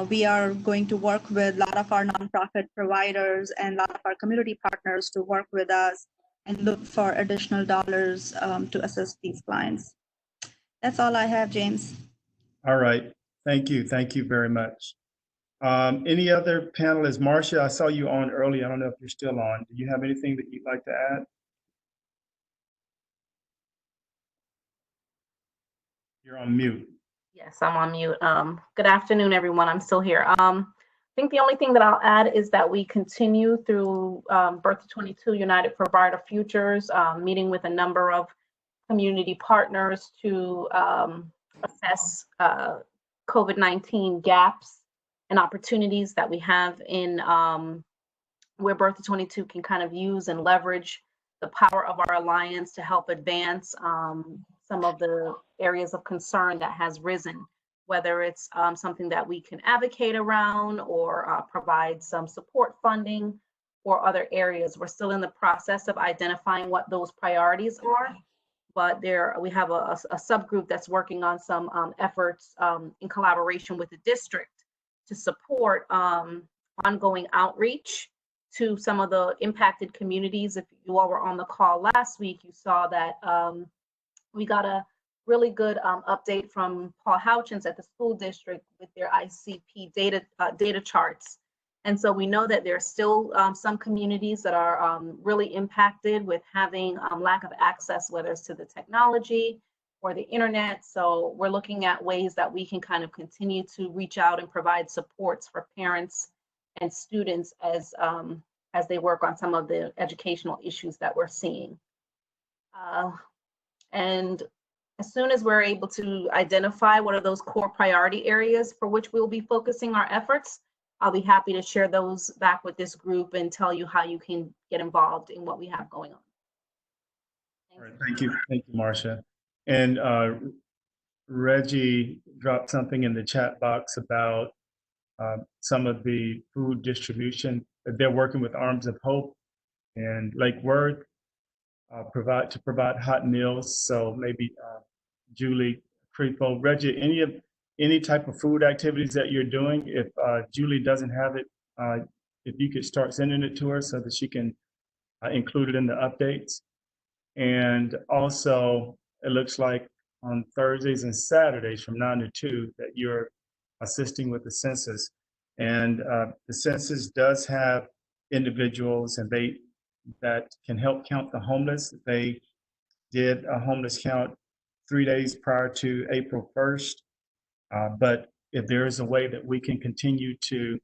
we are going to work with a lot of our nonprofit providers and a lot of our community partners to work with us and look for additional dollars to assist these clients. That's all I have, James.
All right. Thank you. Thank you very much. Any other panelists? Marcia, I saw you on early. I don't know if you're still on. Do you have anything that you'd like to add? You're on mute.
Yes, I'm on mute. Good afternoon, everyone. I'm still here. I think the only thing that I'll add is that we continue through Birth to 22 United for Brighter Futures, meeting with a number of community partners to assess COVID-19 gaps and opportunities that we have in where Birth to 22 can kind of use and leverage the power of our alliance to help advance some of the areas of concern that has risen, whether it's something that we can advocate around or provide some support funding or other areas. We're still in the process of identifying what those priorities are, but we have a subgroup that's working on some efforts in collaboration with the district to support ongoing outreach to some of the impacted communities. If you all were on the call last week, you saw that we got a really good update from Paul Houchins at the school district with their ICP data charts. And so we know that there are still some communities that are really impacted with having lack of access, whether it's to the technology or the internet. So we're looking at ways that we can kind of continue to reach out and provide supports for parents and students as they work on some of the educational issues that we're seeing. And as soon as we're able to identify what are those core priority areas for which we'll be focusing our efforts, I'll be happy to share those back with this group and tell you how you can get involved in what we have going on.
All right, thank you, Marcia. And Reggie dropped something in the chat box about some of the food distribution. They're working with Arms of Hope and Lake Worth to provide hot meals. So maybe Julie Creepo, Reggie, any type of food activities that you're doing, if Julie doesn't have it, if you could start sending it to her so that she can include it in the updates. And also, it looks like on Thursdays and Saturdays from 9 to 2 that you're assisting with the census. And the census does have individuals and that can help count the homeless. They did a homeless count 3 days prior to April 1st. But if there is a way that we can continue to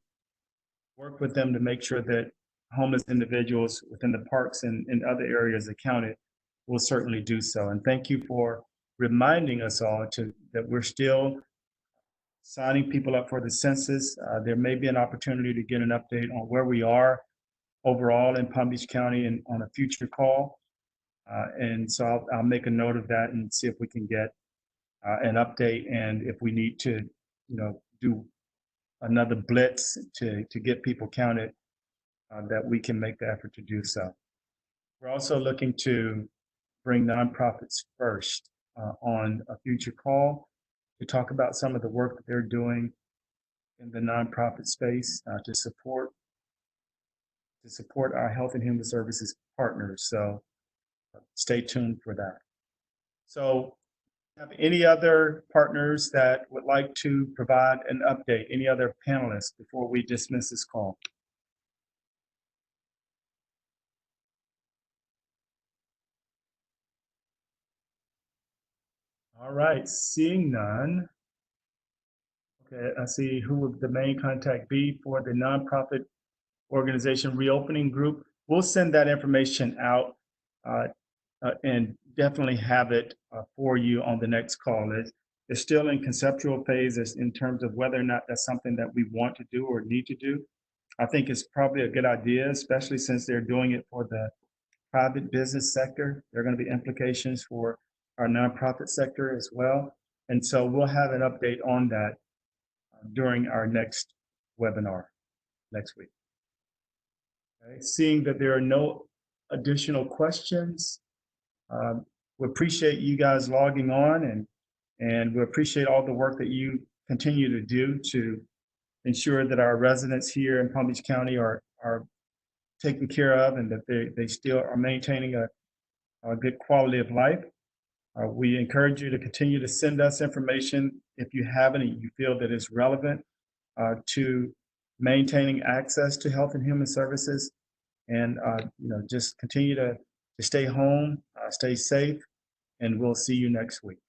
work with them to make sure that homeless individuals within the parks and in other areas are counted, we'll certainly do so. And thank you for reminding us all that we're still signing people up for the census. There may be an opportunity to get an update on where we are overall in Palm Beach County and on a future call. And so I'll make a note of that and see if we can get an update, and if we need to, do another blitz to get people counted, that we can make the effort to do so. We're also looking to bring nonprofits first on a future call to talk about some of the work that they're doing in the nonprofit space to support our health and human services partners. So stay tuned for that. So have any other partners that would like to provide an update? Any other panelists before we dismiss this call? All right, seeing none. Okay, I see who would the main contact be for the nonprofit organization reopening group. We'll send that information out and definitely have it for you on the next call. It's still in conceptual phases in terms of whether or not that's something that we want to do or need to do. I think it's probably a good idea, especially since they're doing it for the private business sector. There are going to be implications for our nonprofit sector as well. And so we'll have an update on that during our next webinar next week. Okay. Seeing that there are no additional questions, we appreciate you guys logging on, and we appreciate all the work that you continue to do to ensure that our residents here in Palm Beach County are taken care of, and that they still are maintaining a good quality of life. We encourage you to continue to send us information if you have any you feel that is relevant to maintaining access to health and human services, and just continue to stay home, stay safe, and we'll see you next week.